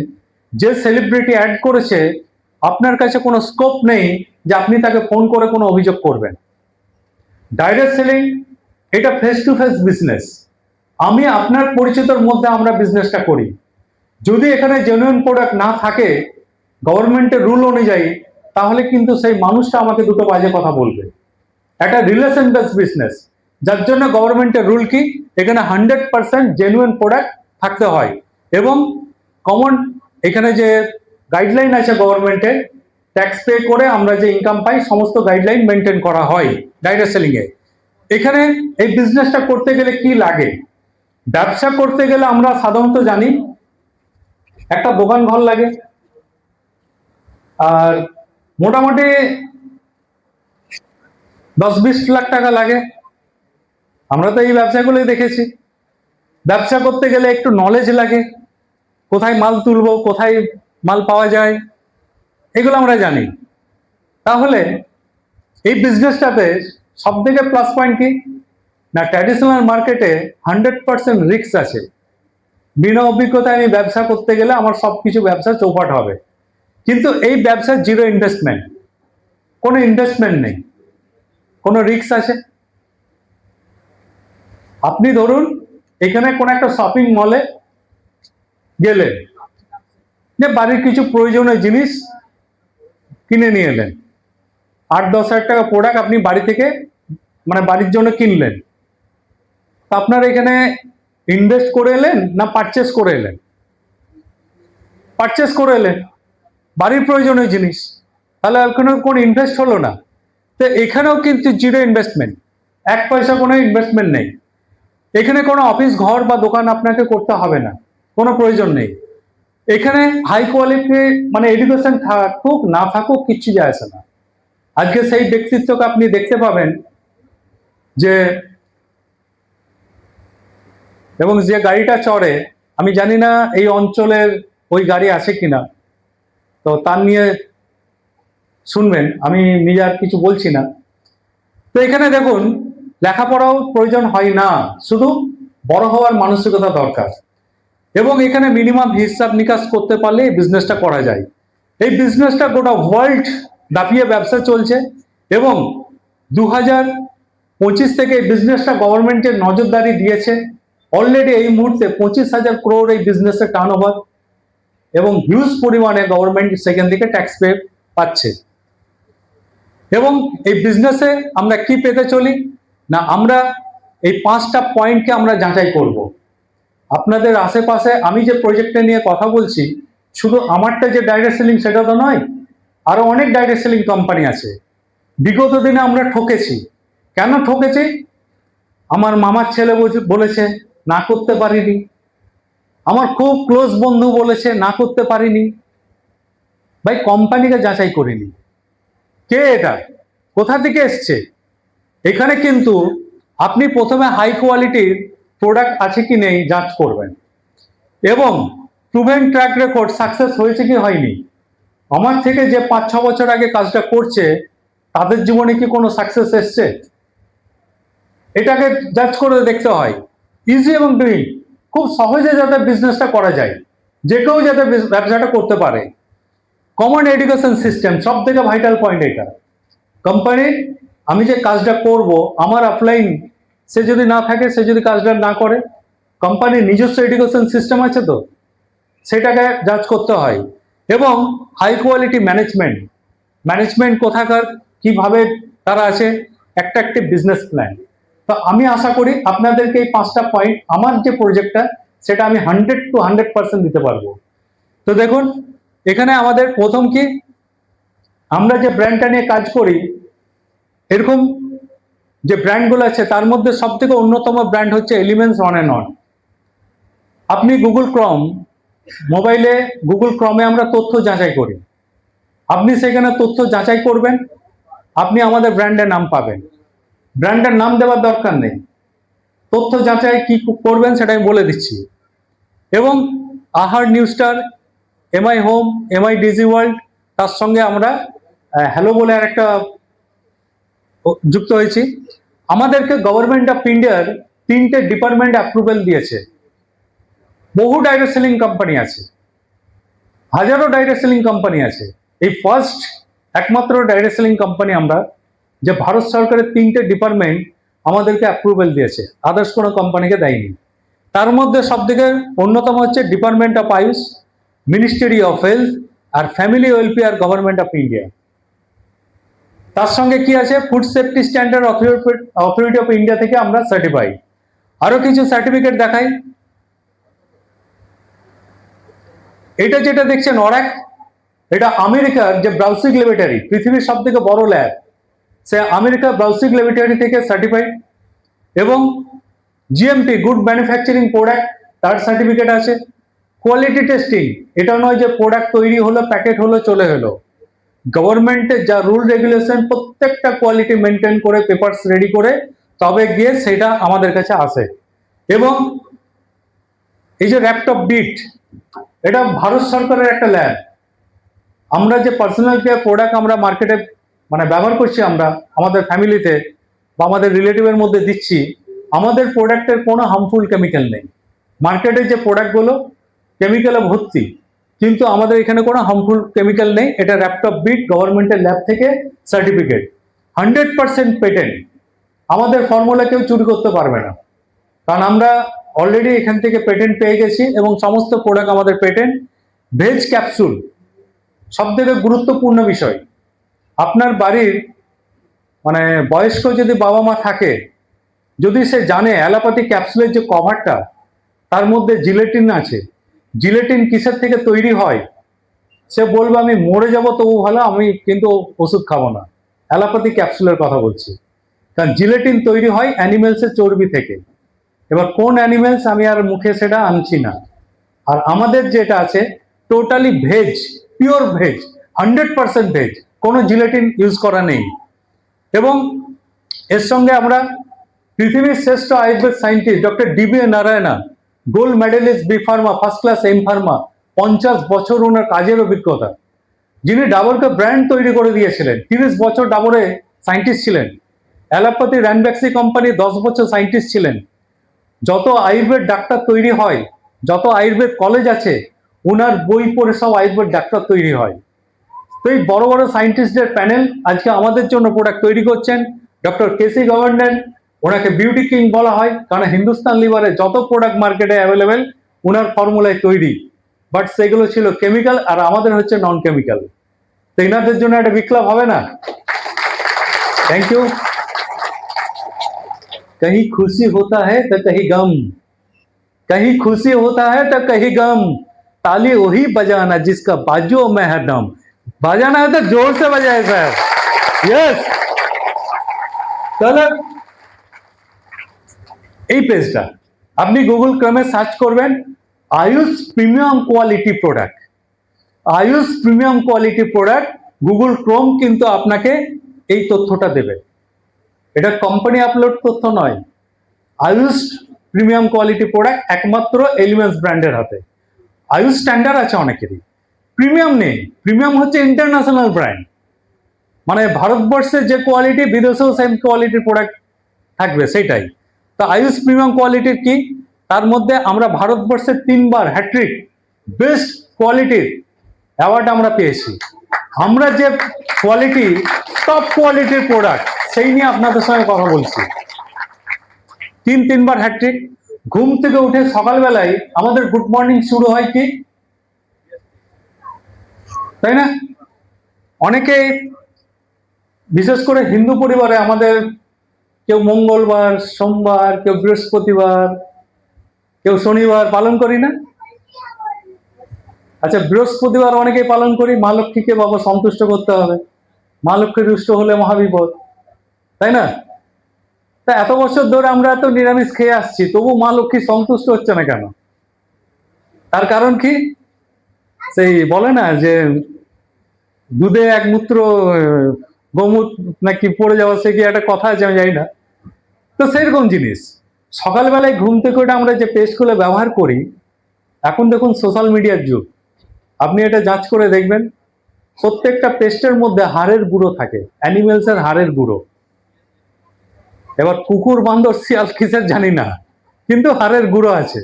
যে সেলিব্রিটি অ্যাড করেছে, আপনার কাছে কোনো স্কোপ নেই যে আপনি তাকে ফোন করে কোনো অভিযোগ করবেন। ডাইরেক্ট সেলিং এটা ফেস টু ফেস বিজনেস। আমি আপনার পরিচিতর মধ্যে আমরা বিজনেসটা করি। যদি এখানে জেনুইন প্রোডাক্ট না থাকে গভর্নমেন্টের রুল অনুযায়ী, তাহলে কিন্তু সেই মানুষটা আমাকে দুটো বাজে কথা বলবে। একটা রিলেশন বেসড বিজনেস, যার জন্য গভর্নমেন্টের রুল কি, এখানে 100% জেনুইন প্রোডাক্ট থাকতে হয়। এবং কমন এখানে যে গাইডলাইন আছে গভর্নমেন্টের, ট্যাক্স পে করে আমরা যে ইনকাম পাই, সমস্ত গাইডলাইন মেনটেন করা হয় ডাইরেক্ট সেলিং এ। এখানে এই বিজনেসটা করতে গেলে কি লাগে? ব্যবসা করতে গেলে আমরা সাধারণত জানি একটা দোকান ঘর লাগে, আর মোটামুটি 10-20 লাখ টাকা লাগে। আমরা তো এই ব্যবসাগুলোই দেখেছি। ব্যবসা করতে গেলে একটু নলেজ লাগে, কোথায় মাল তুলবো, কোথায় মাল পাওয়া যায়, এগুলো আমরা জানি। তাহলে এই বিজনেসটাতে সব থেকে প্লাস পয়েন্ট কি না, ট্র্যাডিশনাল মার্কেটে 100% রিস্ক আছে। বিনা অভিজ্ঞতায় আমি ব্যবসা করতে গেলে আমার সবকিছু ব্যবসা চৌপাট হবে। কিন্তু এই ব্যবসা জিরো ইনভেস্টমেন্ট, কোনো ইনভেস্টমেন্ট নেই, কোনো রিস্ক আছে। আপনি ধরুন এখানে কোনো একটা শপিং মলে গেলেন, যে বাড়ির কিছু প্রয়োজনীয় জিনিস কিনে নিয়ে এলেন, 8-10 হাজার টাকা প্রোডাক্ট আপনি বাড়ি থেকে মানে বাড়ির জন্য কিনলেন। তা আপনার এখানে ইনভেস্ট করে এলেন না পারচেস করে এলেন? পারচেস করে এলেন, বাড়ির প্রয়োজনীয় জিনিস, তাহলে এখানে কোনো ইনভেস্ট হলো না। তো এখানেও কিন্তু জিরো ইনভেস্টমেন্ট, 1 পয়সা কোনো ইনভেস্টমেন্ট নেই। এখানে কোনো অফিস ঘর বা দোকান আপনাকে করতে হবে না, কোনো প্রয়োজন নেই। এখানে হাই কোয়ালিটি মানে এডুকেশন থাকুক না থাকুক কিচ্ছু যায় আসে না। আজকে সেই ব্যক্তিত্বকে আপনি দেখতে পাবেন যে, এবং যে গাড়িটা চড়ে, আমি জানি না এই অঞ্চলের ওই গাড়ি আছে কিনা, তো তার নিয়ে শুনবেন, আমি নিজে আর কিছু বলছি না। তো এখানে দেখুন লেখাপড়াও প্রয়োজন হয় না, শুধু বড় হওয়ার মানসিকতা দরকার। এবং এখানে মিনিমাম হিসাব নিকাশ করতে পারলে এই বিজনেসটা করা যায়। এই বিজনেসটা গোটা ওয়ার্ল্ড দাপিয়ে ব্যবসা চলছে, এবং 2025 থেকে এই বিজনেসটা গভর্নমেন্টের নজরদারি দিয়েছে। অলরেডি এই মুহূর্তে 25,000 করোড় এই বিজনেসের টার্নওভার, এবং হিউজ পরিমাণে গভর্নমেন্ট সেখান থেকে ট্যাক্স পে পাচ্ছে। এবং এই বিজনেসে আমরা কি পেতে চলি না, আমরা এই 5টা পয়েন্টকে আমরা যাচাই করব। আপনাদের আশেপাশে আমি যে প্রজেক্টটা নিয়ে কথা বলছি, শুধু আমারটা যে ডাইরেক্ট সেলিং সেটা তো নয়, আরো অনেক ডাইরেক্ট সেলিং কোম্পানি আছে। বিগত দিনে আমরা ঠকেছি। কেন ঠকেছি? আমার মামার ছেলে বলেছে না করতে পারিনি, আমার খুব ক্লোজ বন্ধু বলেছে না করতে পারিনি। ভাই, কোম্পানিকে যাচাই করিনি, কে এটা, কোথা থেকে এসছে। এখানে কিন্তু আপনি প্রথমে হাই কোয়ালিটির প্রোডাক্ট আছে কি নেই যাচ করবেন, এবং প্রুভেন ট্র্যাক রেকর্ড সাকসেস হয়েছে কি হয়নি। আমার থেকে যে 5-6 বছর আগে কাজটা করছে, তাদের জীবনে কি কোনো সাকসেস এসছে, এটাকে জাজ করে দেখতে হয়। ইজি এবং ডুইং, খুব সহজে যাতে বিজনেসটা করা যায়, যে কেউ যাতে ব্যবসাটা করতে পারে। কমন এডুকেশন সিস্টেম সব থেকে ভাইটাল পয়েন্ট। এটা কোম্পানি, আমি যে কাজটা করব, আমার অফলাইন সে যদি না থাকে, সে যদি কাজটা না করে, কোম্পানির নিজস্ব এডুকেশন সিস্টেম আছে তো, সেটাকে জাজ করতে হয়। এবং হাই কোয়ালিটি ম্যানেজমেন্ট কোথাকার, কিভাবে তারা আছে, একটা বিজনেস প্ল্যান। তো আমি আশা করি আপনাদেরকে এই 5টা পয়েন্ট আমার যে প্রজেক্টটা, সেটা আমি 100% দিতে পারবো। তো দেখুন এখানে আমাদের প্রথম কি, আমরা যে ব্র্যান্ডটা নিয়ে কাজ করি, এরকম যে ব্র্যান্ডগুলো আছে তার মধ্যে সব থেকে অন্যতম ব্র্যান্ড হচ্ছে এলিমেন্টস অন অ্যান্ড অন। আপনি মোবাইলে গুগল ক্রমে আমরা তথ্য যাচাই করি, আপনি সেখানে তথ্য যাচাই করবেন, আপনি আমাদের ব্র্যান্ডের নাম পাবেন। ব্র্যান্ডের নাম দেওয়ার দরকার নেই, তথ্য যাচাই কি করবেন সেটা আমি বলে দিচ্ছি। এবং Ahar, Newstar, MI home, MI digi world, তার সঙ্গে আমরা হ্যালো বলে আর একটা যুক্ত হয়েছি। আমাদেরকে গভর্নমেন্ট অফ ইন্ডিয়ার 3টে ডিপার্টমেন্ট অ্যাপ্রুভেল দিয়েছে। বহু ডাইরেক্ট সেলিং কোম্পানি আছে, হাজারো ডাইরেক্ট সেলিং কোম্পানি আছে। এই ফার্স্ট একমাত্র ডাইরেক্ট সেলিং কোম্পানি আমরা, যে ভারত সরকারের 3টে ডিপার্টমেন্ট আমাদেরকে অ্যাপ্রুভেল দিয়েছে, আদার্স কোনো কোম্পানিকে দেয়নি। তার মধ্যে সবথেকে অন্যতম হচ্ছে department of AYUSH, ministry of health আর family welfare government of India. তার সঙ্গে কি আছে, food safety standard authority of India থেকে আমরা সার্টিফাইড। আরো কিছু সার্টিফিকেট দেখাই। এটা যেটা দেখছেন অরাক, এটা আমেরিকার যে ব্রাউসিক ল্যাবরেটরি, পৃথিবীর সব থেকে বড় ল্যাব, সে আমেরিকার ব্রাউসিক ল্যাবরেটরি থেকে সার্টিফাইড। এবং জিএমপি গুড ম্যানুফ্যাকচারিং প্রোডাক্ট, তার সার্টিফিকেট আছে। কোয়ালিটি টেস্টিং, এটা নয় যে প্রোডাক্ট তৈরি হলো, প্যাকেট হলো, চলে হলো। গভর্নমেন্টের যা রুল রেগুলেশন, প্রত্যেকটা কোয়ালিটি মেনটেন করে পেপারস রেডি করে তবে গিয়ে সেটা আমাদের কাছে আসে। এবং এই যে ল্যাপটপ বিট, এটা ভারত সরকারের একটা ল্যাব। আমরা যে পার্সোনাল কেয়ার প্রোডাক্ট আমরা মার্কেটে ব্যবহার করছি, আমরা আমাদের ফ্যামিলিতে বা আমাদের রিলেটিভের মধ্যে দিচ্ছি, আমাদের প্রোডাক্টের কোনো হার্মফুল কেমিক্যাল নেই। মার্কেটে যে প্রোডাক্টগুলো কেমিক্যালে ভর্তি, কিন্তু আমাদের এখানে কোনো হার্মফুল কেমিক্যাল নেই। এটা ল্যাপটপ বিট গভর্নমেন্টের ল্যাব থেকে সার্টিফিকেট, 100% পেটেন্ট। আমাদের ফর্মুলা কেউ চুরি করতে পারবে না, কারণ আমরা অলরেডি এখান থেকে পেটেন্ট পেয়ে গেছি এবং সমস্ত প্রোডাক্ট আমাদের পেটেন্ট। ভেজ ক্যাপসুল সব থেকে গুরুত্বপূর্ণ বিষয়। আপনার বাড়ির বয়স্ক যদি বাবা মা থাকে, যদি সে জানে অ্যালোপ্যাথি ক্যাপসুলের যে কভারটা, তার মধ্যে জিলেটিন আছে, জিলেটিন কিসের থেকে তৈরি হয়, সে বলবে আমি মরে যাব তবু ভালো, আমি কিন্তু ওষুধ খাবো না। অ্যালোপ্যাথি ক্যাপসুলের কথা বলছি, কারণ জিলেটিন তৈরি হয় অ্যানিমেলসের চর্বি থেকে। এবার কোন অ্যানিমেলস আমি আর মুখে সেটা আনছি না। আর আমাদের যেটা আছে totally veg, pure veg, 100% veg, কোনো জিলেটিন ইউজ করা নেই। এবং এর সঙ্গে আমরা পৃথিবীর শ্রেষ্ঠ Ayurveda scientist doctor DB Narayana, gold medalist B pharma, first class M pharma, 50 বছর ওনার কাজের অভিজ্ঞতা, যিনি ডাবরকে ব্র্যান্ড তৈরি করে দিয়েছিলেন। 30 বছর ডাবরে সায়েন্টিস্ট ছিলেন। অ্যালোপ্যাথি র্যানব্যাক্সি কোম্পানি 10 বছর সায়েন্টিস্ট ছিলেন। যত আয়ুর্বেদ ডাক্তার তৈরি হয়, যত আয়ুর্বেদ কলেজ আছে, ওনার বই পড়ে সব আয়ুর্বেদ ডাক্তার তৈরি হয়। তো এই বড় বড় সায়েন্টিস্টদের প্যানেল আজকে আমাদের জন্য প্রোডাক্ট তৈরি করছেন। ডক্টর কেসি গভর্নমেন্ট, ওনাকে বিউটি কিং বলা হয়, কারণ হিন্দুস্তান লিভারের যত প্রোডাক্ট মার্কেটে অ্যাভেলেবেল ওনার ফর্মুলায় তৈরি, বাট সেগুলো ছিল কেমিক্যাল, আর আমাদের হচ্ছে নন কেমিক্যাল। তো এনাদের জন্য একটা বিপ্লব হবে না? Thank you. कहीं खुशी होता है तो कहीं गम, कहीं खुशी होता है तो कहीं गम, ताली वही बजाना जिसका बाजू में है दम। बजाना है तो जोर से बजाए सर। यस, তাহলে এই পেজটা আপনি গুগল ক্রমে সার্চ করবেন, Ayush premium quality product, Ayush premium quality product. Google Chrome কিন্তু আপনাকে এই তথ্যটা দেবে। এটা কোম্পানি আপলোড তথ্য নয়। আয়ুষ প্রিমিয়াম কোয়ালিটি প্রোডাক্ট একমাত্র এলিমেন্টস ব্র্যান্ডের হাতে। আয়ুষ স্ট্যান্ডার্ড আছে অনেকেরই, প্রিমিয়াম নেই। প্রিমিয়াম হচ্ছে ইন্টারন্যাশনাল ব্র্যান্ড, ভারতবর্ষের যে কোয়ালিটি বিদেশেও সেম কোয়ালিটির প্রোডাক্ট থাকবে সেটাই। তো আয়ুষ প্রিমিয়াম কোয়ালিটির কি, তার মধ্যে আমরা ভারতবর্ষের 3বার হ্যাট্রিক বেস্ট কোয়ালিটির অ্যাওয়ার্ড আমরা পেয়েছি। আমরা যে কোয়ালিটি, টপ কোয়ালিটির প্রোডাক্ট, সেই নিয়ে আপনাদের সঙ্গে কথা বলছি। 3বার হ্যাট্রিক। ঘুম থেকে উঠে সকালবেলায় আমাদের গুড মর্নিং শুরু হয় কি, তাই না? অনেকে, বিশেষ করে হিন্দু পরিবারে আমাদের কেউ মঙ্গলবার, সোমবার, কেউ বৃহস্পতিবার, কেউ শনিবার পালন করি না? আচ্ছা, বৃহস্পতিবার অনেকেই পালন করি, মা লক্ষ্মীকে বাবা সন্তুষ্ট করতে হবে, মা লক্ষ্মী রুষ্ট হলে মহাবিপদ, তাই না? তা এত বছর ধরে আমরা এত নিরামিষ খেয়ে আসছি, তবু মা লক্ষ্মী সন্তুষ্ট হচ্ছে না কেন? তার কারণ কি? সেই বলে না যে দুধে এক মূত্র গোমূত্র নাকি পড়ে যাওয়া, সে কি একটা কথা আছে, আমি জানি না। তো সেরকম জিনিস সকালবেলায় ঘুম থেকে ওটা আমরা যে পেস্টগুলো ব্যবহার করি, এখন দেখুন সোশ্যাল মিডিয়ার যুগ, আপনি এটা যাচ করে দেখবেন, প্রত্যেকটা পেস্টের মধ্যে হাড়ের গুঁড়ো থাকে, অ্যানিমেলসের হাড়ের গুঁড়ো। এবার কুকুর, বান্দর, শিয়াল কিসের জানি না, কিন্তু হাড়ের গুঁড়ো আছে।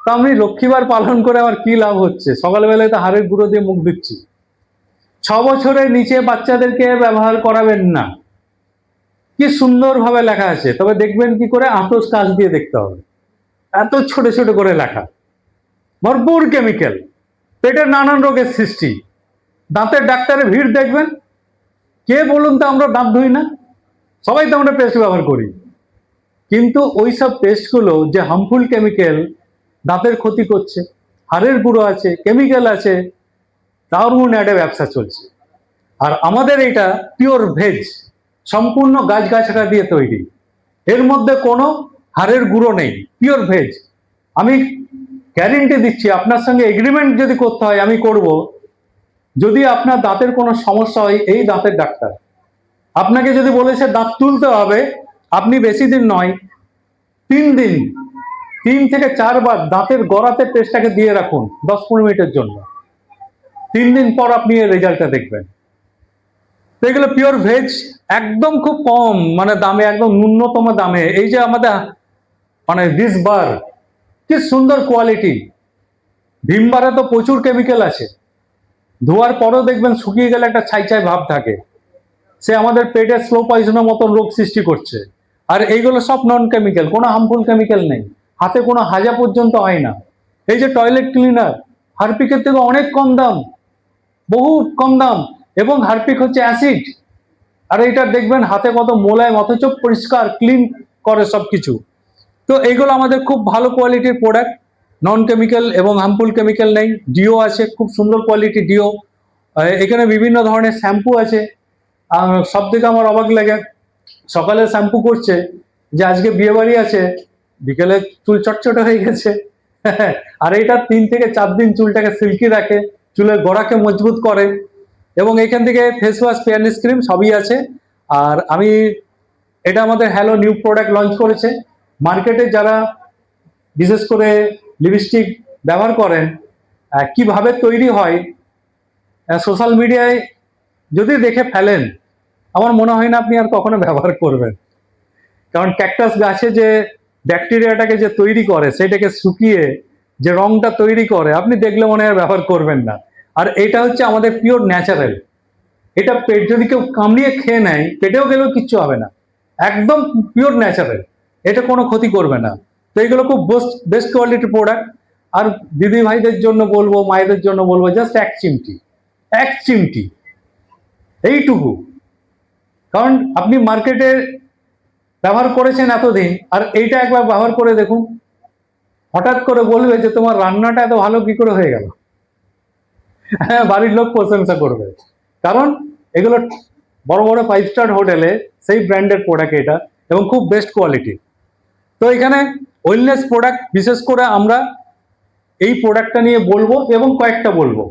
তো আমি লক্ষ্মীবার পালন করে আমার কি লাভ হচ্ছে? সকালবেলায় তো হাড়ের গুঁড়ো দিয়ে মুখ দিচ্ছি। 6 বছরের নিচে বাচ্চাদেরকে ব্যবহার করাবেন না। কি সুন্দরভাবে লেখা আছে, তবে দেখবেন কি করে, আতস কাঁচ দিয়ে দেখতে হবে, এত ছোট ছোট করে লেখা, ভরপুর কেমিক্যাল, পেটের নানান রোগের সৃষ্টি। দাঁতের ডাক্তারে ভিড় দেখবেন, কে বলুন তো আমরা দাঁত ধুই না? সবাই তো আমরা পেস্ট ব্যবহার করি, কিন্তু ওই সব পেস্টগুলো যে হার্মফুল কেমিক্যাল, দাঁতের ক্ষতি করছে, হাড়ের গুঁড়ো আছে, কেমিক্যাল আছে, দারুণ একটা ব্যবসা চলছে। আর আমাদের এটা পিওর ভেজ, সম্পূর্ণ গাছগাছড়া দিয়ে তৈরি, এর মধ্যে কোনো হাড়ের গুঁড়ো নেই, পিওর ভেজ। আমি গ্যারেন্টি দিচ্ছি, আপনার সঙ্গে এগ্রিমেন্ট যদি করতে হয় আমি করব, যদি আপনার দাঁতের কোনো সমস্যা হয়, এই দাঁতের ডাক্তার আপনাকে যদি বলেছে দাঁত তুলতে হবে, আপনি বেশি দিন নয়, 3 দিন, 3 থেকে 4 বার দাঁতের গোড়াতে পেস্টটাকে দিয়ে রাখুন 10-15 মিনিটের জন্য। 3 দিন পর আপনি এর রেজাল্টটা দেখবেন। তো এগুলো পিওর ভেজ, একদম খুব কম মানে দামে, একদম ন্যূনতম দামে। এই যে আমাদের মানে ভিমবার, কি সুন্দর কোয়ালিটি। ভিমবারে তো প্রচুর কেমিক্যাল আছে, ধোয়ার পরও দেখবেন শুকিয়ে গেলে একটা ছাই ছাই ভাব থাকে, সে আমাদের পেটে স্লো পয়জনের মতন রোগ সৃষ্টি করছে। আর এইগুলো সব নন কেমিক্যাল, কোনো হার্মফুল কেমিক্যাল নেই, হাতে কোনো হাজা পর্যন্ত হয় না। এই যে টয়লেট ক্লিনার, হারপিকের থেকে অনেক কম দাম, বহুত কম দাম, এবং হারপিক হচ্ছে অ্যাসিড, আর এটা দেখবেন হাতে কত মোলায়েম, অথচ পরিষ্কার ক্লিন করে সবকিছু। তো এইগুলো আমাদের খুব ভালো কোয়ালিটির প্রোডাক্ট, নন কেমিক্যাল এবং হার্মফুল কেমিক্যাল নেই। ডিও আছে, খুব সুন্দর কোয়ালিটি ডিও। এখানে বিভিন্ন ধরনের শ্যাম্পু আছে। সব থেকে আমার অবাক লাগে, সকালে শ্যাম্পু করছে যে আজকে বিয়ে বাড়ি আছে, বিকেলে চুল চটচটে হয়ে গেছে। আর এটা 3 থেকে 4 দিন চুলটাকে সিল্কি রাখে, চুলের গোড়াকে মজবুত করে। এবং এখান থেকে ফেস ওয়াশ, ফেয়ারনেস ক্রিম সবই আছে। আর আমি এটা আমাদের হ্যালো নিউ প্রোডাক্ট লঞ্চ করেছে। মার্কেটে যারা বিশেষ করে লিপস্টিক ব্যবহার করেন, কিভাবে তৈরি হয় সোশ্যাল মিডিয়ায় যদি দেখে ফেলেন, আমার মনে হয় না আপনি আর কখনো ব্যবহার করবেন। কারণ ক্যাকটাস গাছে যে ব্যাকটেরিয়াটাকে যে তৈরি করে, সেটাকে শুকিয়ে যে রংটা তৈরি করে, আপনি দেখলে মনে হয় ব্যবহার করবেন না। আর এটা হচ্ছে আমাদের পিওর ন্যাচারাল। এটা পেট যদি কেউ কামড়িয়ে খেয়ে নেয়, পেটেও গেলেও কিচ্ছু হবে না, একদম পিওর ন্যাচারাল, এটা কোনো ক্ষতি করবে না। তো এগুলো খুব বেস্ট কোয়ালিটির প্রোডাক্ট। আর দিদি ভাইদের জন্য বলবো, মায়েদের জন্য বলবো, জাস্ট 1 চিমটি, 1 চিমটি, এইটুকু। কারণ আপনি মার্কেটে ব্যবহার করেছেন এতদিন, আর এইটা একবার ব্যবহার করে দেখুন, হঠাৎ করে বলবে যে তোমার রান্নাটা এত ভালো কি করে হয়ে গেল। হ্যাঁ, বাড়ির লোক প্রশংসা করবে, কারণ এগুলো বড় বড় 5 স্টার হোটেলে সেই ব্র্যান্ডের প্রোডাক্ট এটা, এবং খুব বেস্ট কোয়ালিটি। তো এখানে ওয়েলনেস প্রোডাক্ট বিশেষ করে আমরা এই প্রোডাক্টটা নিয়ে বলবো, এবং কয়েকটা বলবো।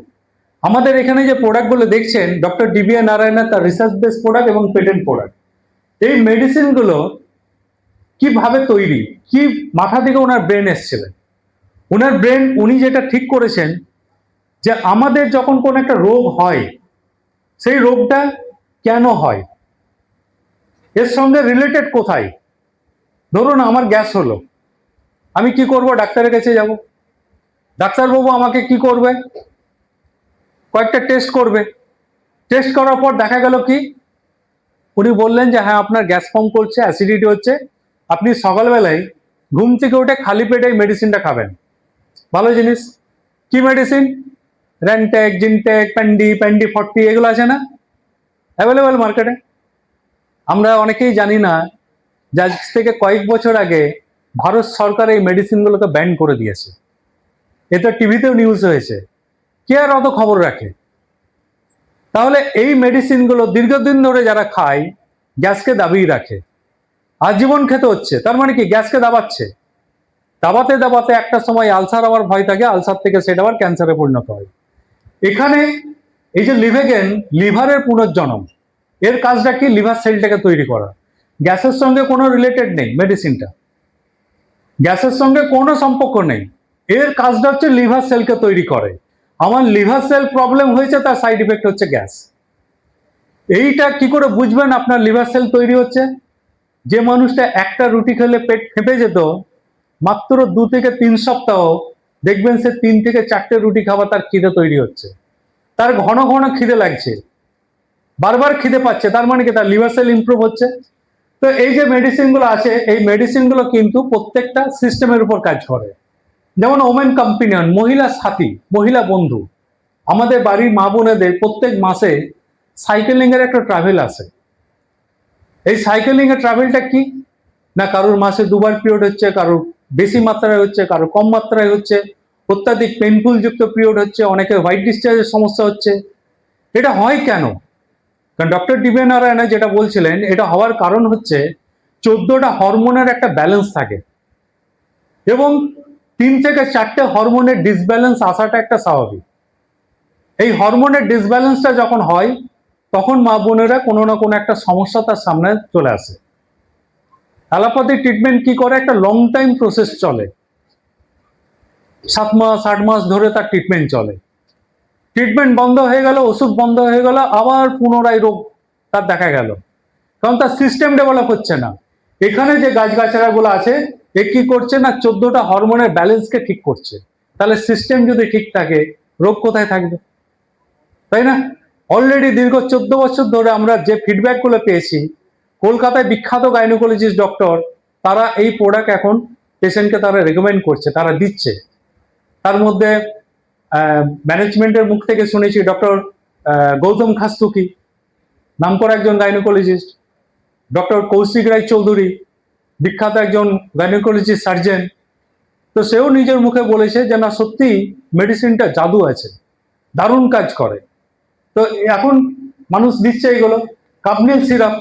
আমাদের এখানে যে প্রোডাক্টগুলো দেখছেন, ডক্টর ডিবিএ নারায়ণের তার রিসার্চ বেস প্রোডাক্ট এবং পেটেন্ট প্রোডাক্ট। এই মেডিসিনগুলো কিভাবে তৈরি, কি মাথা থেকে ওনার ব্রেন এসেছিলেন, ওনার ব্রেন, উনি যেটা ঠিক করেছেন যে আমাদের যখন কোনো একটা রোগ হয়, সেই রোগটা কেন হয়, এর সঙ্গে রিলেটেড কোথায়। ধরুন আমার গ্যাস হলো, আমি কি করব? ডাক্তারের কাছে যাব। ডাক্তারবাবু আমাকে কি করবে? কয়েকটা টেস্ট করবে। টেস্ট করার পর দেখা গেল কি, উনি বললেন যে হ্যাঁ আপনার গ্যাস ফর্ম করছে, অ্যাসিডিটি হচ্ছে, আপনি সকালবেলায় ঘুম থেকে উঠে খালি পেটে এই মেডিসিনটা খাবেন। ভালো জিনিস। কি মেডিসিন? র্যানটেক, জিনটেক, প্যান্ডি 40, এগুলো আছে না, অ্যাভেলেবেল মার্কেটে। আমরা অনেকেই জানি না যে আজ থেকে কয়েক বছর আগে ভারত সরকার এই মেডিসিনগুলোকে ব্যান করে দিয়েছে। এটা টিভিতেও নিউজ হয়েছে, কে আর অত খবর রাখে? তাহলে এই মেডিসিনগুলো দীর্ঘদিন ধরে যারা খায়, গ্যাসকে দাবিয়ে রাখে, আজীবন খেতে হচ্ছে। তার মানে কি, গ্যাসকে দাবাচ্ছে, দাবাতে দাবাতে একটা সময় আলসার হওয়ার ভয় থাকে, আলসার থেকে সেটা আবার ক্যান্সারে পরিণত হয়। এখানে এই যে লিভেগেন, লিভারের পুনর্জন্ম, এর কাজটা কি? লিভার সেলটাকে তৈরি করা। গ্যাসের সঙ্গে কোনো রিলেটেড নেই মেডিসিনটা, গ্যাসের সঙ্গে কোনো সম্পর্ক নেই। এর কাজটা হচ্ছে লিভার সেলকে তৈরি করে। আমার লিভার সেল প্রবলেম হয়েছে, তার সাইড ইফেক্ট হচ্ছে গ্যাস। এইটা কি করে বুঝবেন আপনার লিভার সেল তৈরি হচ্ছে? যে মানুষটা একটা রুটি খেলে পেট ফেঁপে যেত, মাত্র 2 থেকে 3 সপ্তাহ দেখবেন সে 3 থেকে 4টে রুটি খাওয়া তার খিদে তৈরি হচ্ছে, তার ঘন ঘন খিদে লাগছে, বারবার খিদে পাচ্ছে, তার মানে কি তার লিভার সেল ইমপ্রুভ হচ্ছে। তো এই যে মেডিসিনগুলো আছে, এই মেডিসিনগুলো কিন্তু প্রত্যেকটা সিস্টেমের উপর কাজ করে। যেমন ওমেন কম্পিনিয়ন, মহিলা সাথী, মহিলা বন্ধু। আমাদের বাড়ির মা বোনেদের প্রত্যেক মাসে সাইকেলিং এর একটা ট্রাভেল আছে। এই সাইকেলিং এর ট্রাভেলটা কি না, কারোর মাসে 2বার পিরিয়ড হচ্ছে, কারোর বেশি মাত্রায় হচ্ছে, কারোর কম মাত্রায় হচ্ছে, অত্যাধিক পেইনফুল যুক্ত পিরিয়ড হচ্ছে, অনেকের হোয়াইট ডিসচার্জের সমস্যা হচ্ছে। এটা হয় কেন? কারণ ডক্টর ডিবি নারায়ণ যেটা বলছিলেন, এটা হওয়ার কারণ হচ্ছে 14টা হরমোনের একটা ব্যালেন্স থাকে এবং 3 থেকে 4টে হরমোনের ডিসব্যালেন্স আসাটা একটা স্বাভাবিক। এই হরমোনের ডিসব্যালেন্সটা যখন হয়, তখন মা বোনেরা কোনো না কোনো একটা সমস্যা তার সামনে চলে আসে। অ্যালোপ্যাথি ট্রিটমেন্ট কি করে, একটা লং টাইম প্রসেস চলে, 7 মাস 8 মাস ধরে তার ট্রিটমেন্ট চলে। ট্রিটমেন্ট বন্ধ হয়ে গেল, ওষুধ বন্ধ হয়ে গেল, আবার পুনরায় রোগ তার দেখা গেল, কারণ তার সিস্টেম ডেভেলপ হচ্ছে না। এখানে যে গাছগাছড়াগুলো আছে, এ কি করছে না, 14টা হরমোনের ব্যালেন্সকে ঠিক করছে। তাহলে সিস্টেম যদি ঠিক থাকে, রোগ কোথায় থাকবে? তাই না? অলরেডি দীর্ঘ 14 বছর ধরে আমরা যে ফিডব্যাকগুলো পেয়েছি, কলকাতায় বিখ্যাত গাইনোকোলজিস্ট ডক্টর তারা এই প্রোডাক্ট এখন পেশেন্টকে তারা রেকমেন্ড করছে, তারা দিচ্ছে। তার মধ্যে ম্যানেজমেন্টের মুখ থেকে শুনেছি ডক্টর গৌতম খাস্তুকি, নামকরা একজন গাইনোকোলজিস্ট, ডক্টর কৌশিক রায় চৌধুরী, বিখ্যাত একজন গাইনোকোলজি সার্জন। তো সেও নিজের মুখে বলেছে যে না, সত্যি মেডিসিনটা জাদু আছে, দারুণ কাজ করে। তো এখন মানুষ দিচ্ছে এগুলো। কাপনিল সিরাপ,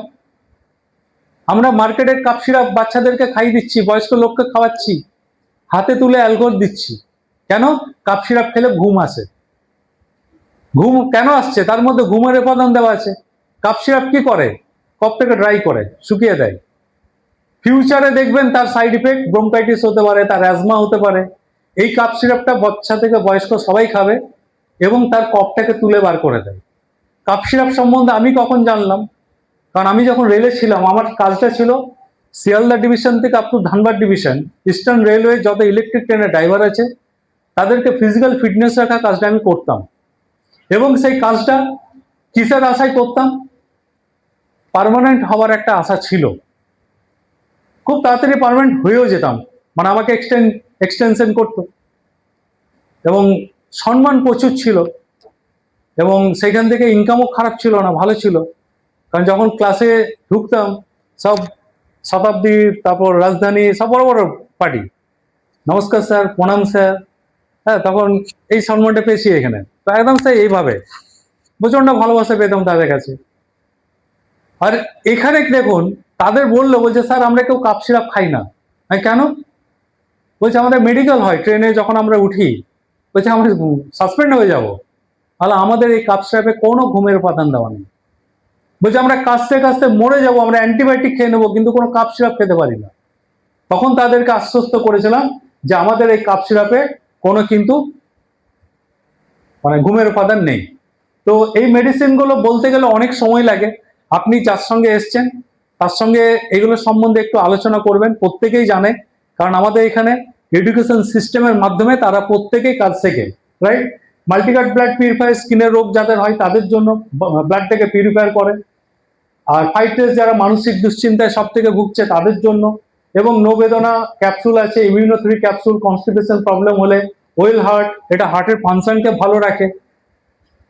আমরা মার্কেটের কাপ সিরাপ বাচ্চাদেরকে খাইয়ে দিচ্ছি, বয়স্ক লোককে খাওয়াচ্ছি, হাতে তুলে অ্যালকোহল দিচ্ছি। কেন? কাপ সিরাপ খেলে ঘুম আসে। ঘুম কেন আসছে? তার মধ্যে ঘুমের উপাদান দেওয়া আছে। কাপ সিরাপ কি করে? কফটাকে ড্রাই করে, শুকিয়ে দেয়। ফিউচারে দেখবেন তার সাইড ইফেক্ট ব্রঙ্কাইটিস হতে পারে, তার অ্যাজমা হতে পারে। এই কাপ সিরাপটা বাচ্চা থেকে বয়স্ক সবাই খাবে এবং তার কফটাকে তুলে বার করে দেয়। কাপ সিরাপ সম্বন্ধে আমি কখন জানলাম? কারণ আমি যখন রেলে ছিলাম, আমার কাজটা ছিল শিয়ালদা ডিভিশন থেকে up to Dhanbad division, eastern railway যত ইলেকট্রিক ট্রেনের ড্রাইভার আছে, তাদেরকে ফিজিক্যাল ফিটনেস রাখা কাজটা আমি করতাম। এবং সেই কাজটা কিসের আশায় করতাম? পার্মানেন্ট হওয়ার একটা আশা ছিল। খুব তাড়াতাড়ি পার্মানেন্ট হয়েও যেতাম, মানে আমাকে এক্সটেনশন করতো এবং সম্মান প্রচুর ছিল এবং সেখান থেকে ইনকামও খারাপ ছিল না, ভালো ছিল। কারণ যখন ক্লাসে ঢুকতাম, সব শতাব্দী, তারপর রাজধানী, সব বড় বড় পার্টি, নমস্কার স্যার, প্রণাম স্যার, হ্যাঁ, তখন এই সম্মানটা পেয়েছি এখানে। তো একদম স্যার এইভাবে প্রচন্ড ভালোবাসা পেতাম তাদের কাছে। আর এখানে দেখুন, তাদের বললো, বলছে স্যার আমরা কেউ কাপ সিরাপ খাই না। কেন? বলছে আমাদের মেডিকেল হয়, ট্রেনে যখন আমরা উঠি, বলছে আমরা সাসপেন্ড হয়ে যাব। তাহলে আমাদের এই কাপ সিরাপে কোনো ঘুমের উপাদান দেওয়া নেই। বলছে আমরা কাশতে কাশতে মরে যাব, আমরা অ্যান্টিবায়োটিক খেয়ে নেবো, কিন্তু কোনো কাপ সিরাপ খেতে পারি না। তখন তাদেরকে আশ্বস্ত করেছিলাম যে আমাদের এই কাপ সিরাপে কোনো কিন্তু মানে ঘুমের উপাদান নেই। তো এই মেডিসিনগুলো বলতে গেলে অনেক সময় লাগে। আপনি যার সঙ্গে এসছেন তার সঙ্গে এগুলো সম্বন্ধে একটু আলোচনা করবেন, প্রত্যেকেই জানে, কারণ আমাদের এখানে এডুকেশন সিস্টেমের মাধ্যমে তারা প্রত্যেকেই কাজ শেখে, রাইট? মাল্টিকাট ব্লাড পিউরিফায়ার, স্কিনের রোগ যাদের হয় তাদের জন্য ব্লাডটাকে পিউরিফায়ার করে। আর ফাইট্রেস যারা মানসিক দুশ্চিন্তায় সব থেকে ভুগছে তাদের জন্য, এবং নো বেদনা ক্যাপসুল আছে, ইমিউনো3 ক্যাপসুল, কনস্টিপেশন প্রবলেম হলে, ওয়েল হার্ট, এটা হার্টের ফাংশনকে ভালো রাখে,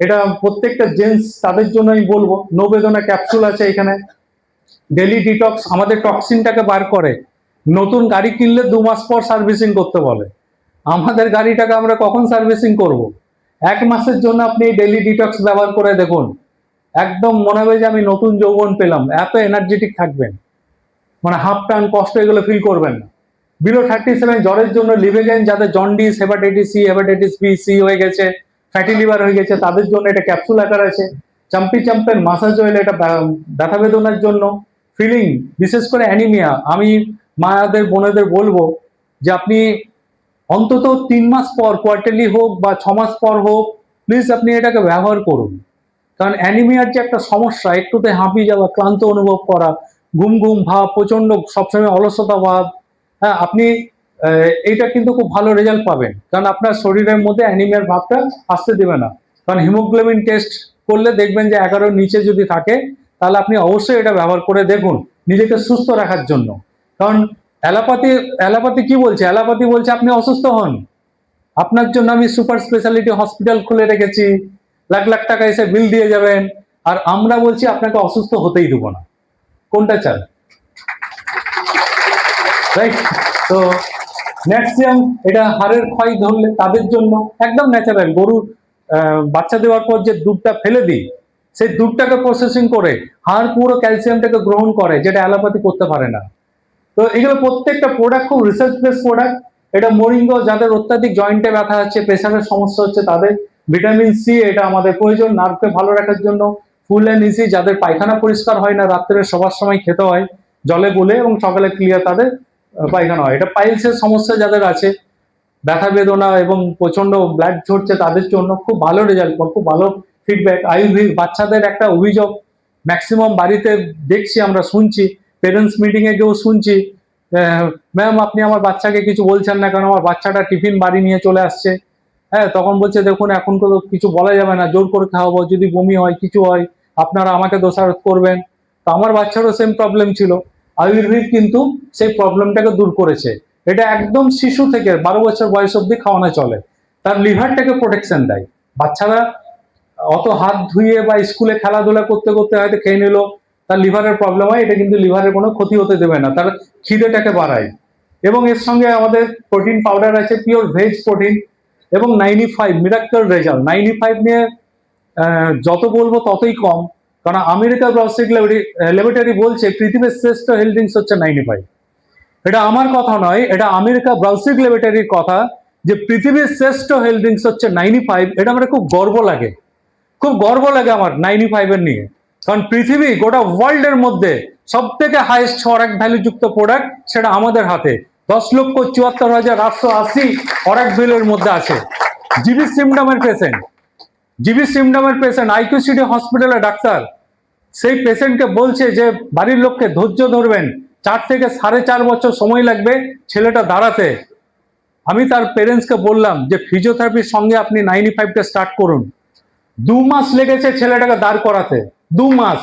এটা প্রত্যেকটা জেন্টস তাদের জন্য আমি বলবো। নো বেদনা ক্যাপসুল আছে এখানে। ডেলি ডিটক্স আমাদের টক্সিনটাকে বার করে। নতুন গাড়ি কিনলে 2 মাস পর সার্ভিসিং করতে বলে, আমাদের গাড়িটাকে আমরা কখন সার্ভিসিং করব? 1 মাসের জন্য আপনি ডেলি ডিটক্স ব্যবহার করে দেখুন, একদম মনে হবে যে আমি নতুন যৌবন পেলাম, এত এনার্জেটিক থাকবেন, মানে হাফ টান কষ্ট এগুলো ফিল করবেন না। বিলো 37 জ্বরের জন্য লিভেগেন, যাদের jaundice, hepatitis C, hepatitis B, C হয়ে গেছে, ফ্যাটি লিভার হয়ে গেছে, তাদের জন্য এটা ক্যাপসুল আকার আছে। চাম্পি চাম্পেন মাসাজ অয়েল, এটা ব্যথা বেদনার জন্য, ফিলিং, বিশেষ করে অ্যানিমিয়া। আমি মায়েদের বোনেদের বলবো যে আপনি অন্তত 3 মাস পর, কোয়ার্টারলি হোক বা 6 মাস পর হোক, প্লিজ আপনি এটাকে ব্যবহার করুন। কারণ অ্যানিমিয়ার যে একটা সমস্যা, একটুতে হাঁপিয়ে যাওয়া, ক্লান্ত অনুভব করা, ঘুম ঘুম ভাব, প্রচন্ড সবসময় অলসতা ভাব, হ্যাঁ, আপনি এইটা কিন্তু খুব ভালো রেজাল্ট পাবেন। কারণ আপনার শরীরের মধ্যে অ্যানিমিয়ার ভাবটা আসতে দেবে না। কারণ হিমোগ্লোবিন টেস্ট করলে দেখবেন যে 11-র নিচে যদি থাকে, তাহলে আপনি অবশ্যই এটা ব্যবহার করে দেখুন নিজেকে সুস্থ রাখার জন্য। কারণ অ্যালোপ্যাথি কি বলছে? অ্যালোপ্যাথি বলছে আপনি অসুস্থ হন, আপনার জন্য আমি সুপার স্পেশালিটি হসপিটাল খুলে রেখেছি, লাখ লাখ টাকা এসে বিল দিয়ে যাবেন, আর আমরা বলছি আপনাকে অসুস্থ হতেই দেবো না। কোনটা চান? রাইট? তো ম্যাক্সিমাম এটা হাড়ের ক্ষয় ধরলে তাদের জন্য একদম ন্যাচারাল। গরুর বাচ্চা দেওয়ার পর যে দুধটা ফেলে দিই, সেই দুধটাকে প্রসেসিং করে হাড় পুরো ক্যালসিয়ামটাকে গ্রহণ করে, যেটা অ্যালোপ্যাথি করতে পারে না। তো এগুলো প্রত্যেকটা প্রোডাক্ট খুব রিসার্চ বেস প্রোডাক্ট। এটা মোরিঙ্গো, যাদের অত্যাধিক জয়েন্টে ব্যথা হচ্ছে, প্রেশারের সমস্যা হচ্ছে তাদের, ভিটামিন সি এটা আমাদের প্রয়োজন নার্ভকে ভালো রাখার জন্য, ফুল অ্যান্ড ইজি যাদের পায়খানা পরিষ্কার হয় না, রাত্রে সবার সময় খেতে হয় জলে গুলে এবং সকালে ক্লিয়ার তাদের পায়খানা হয়। এটা পাইলসের সমস্যা যাদের আছে, ব্যথা বেদনা এবং প্রচন্ড ব্লাড ঝরছে, তাদের জন্য খুব ভালো রেজাল্ট, খুব ভালো ফিডব্যাক। আয়ুর্বেদ বাচ্চাদের একটা অভিযোগ ম্যাক্সিমাম বাড়িতে দেখছি, আমরা শুনছি, পেরেন্টস মিটিং এ গিয়েও শুনছি, ম্যাম আপনি আমার বাচ্চাকে কিছু বলছেন না, কারণ আমার বাচ্চাটা টিফিন বাড়ি নিয়ে চলে আসছে। হ্যাঁ, তখন বলছে দেখুন এখন তো কিছু বলা যাবে না, জোর করে খাওয়াবো, যদি বমি হয় কিছু হয় আপনারা আমাকে দোষারোপ করবেন। তো আমার বাচ্চারও সেম প্রবলেম ছিল। আয়ুর্বেদ কিন্তু সেই প্রবলেমটাকে দূর করেছে। এটা একদম শিশু থেকে 12 বছর বয়স অব্দি খাওয়ানো চলে, তার লিভারটাকে প্রোটেকশন দেয়। বাচ্চারা অত হাত ধুয়ে বা স্কুলে খেলাধুলা করতে করতে হয়তো খেয়ে নিল, তার লিভারের প্রবলেম হয়, এটা কিন্তু লিভারের কোনো ক্ষতি হতে দেবে না, তার খিদেটাকে বাড়ায়। এবং এর সঙ্গে আমাদের প্রোটিন পাউডার আছে, পিওর ভেজ প্রোটিন, এবং 95 মিরাক্কেল রেজাল্ট। 95 নিয়ে যত বলবো ততই কম, কারণ আমেরিকা ব্রাউসিক ল্যাবরেটরি বলছে পৃথিবীর শ্রেষ্ঠ হেলথ ড্রিঙ্কস হচ্ছে 95। এটা আমার কথা নয়, এটা আমেরিকা ব্রাউসিক ল্যাবরেটরির কথা, যে পৃথিবীর শ্রেষ্ঠ হেলথ ড্রিঙ্কস হচ্ছে 95। এটা আমার খুব গর্ব লাগে, খুব গর্ব লাগে আমার 95 এর নিয়ে। কারণ পৃথিবী গোটা ওয়ার্ল্ড এর মধ্যে সব থেকে হাইয়েস্ট অরাক ভ্যালু যুক্ত প্রোডাক্ট সেটা আমাদের হাতে। 10,74,880 অরাক ভ্যালুর মধ্যে আছে। জিবি সিমডামের পেশেন্ট আইকিউসিডি হসপিটালে ডাক্তার সেই পেশেন্টকে বলছে যে বাড়ির লোককে ধৈর্য ধরবেন, 4 থেকে 4.5 বছর সময় লাগবে ছেলেটা দাঁড়াতে। আমি তার পেরেন্টসকে বললাম যে ফিজিওথেরাপির সঙ্গে আপনি 95টা স্টার্ট করুন। 2 মাস লেগেছে ছেলেটাকে দাঁড় করাতে, 2 মাস।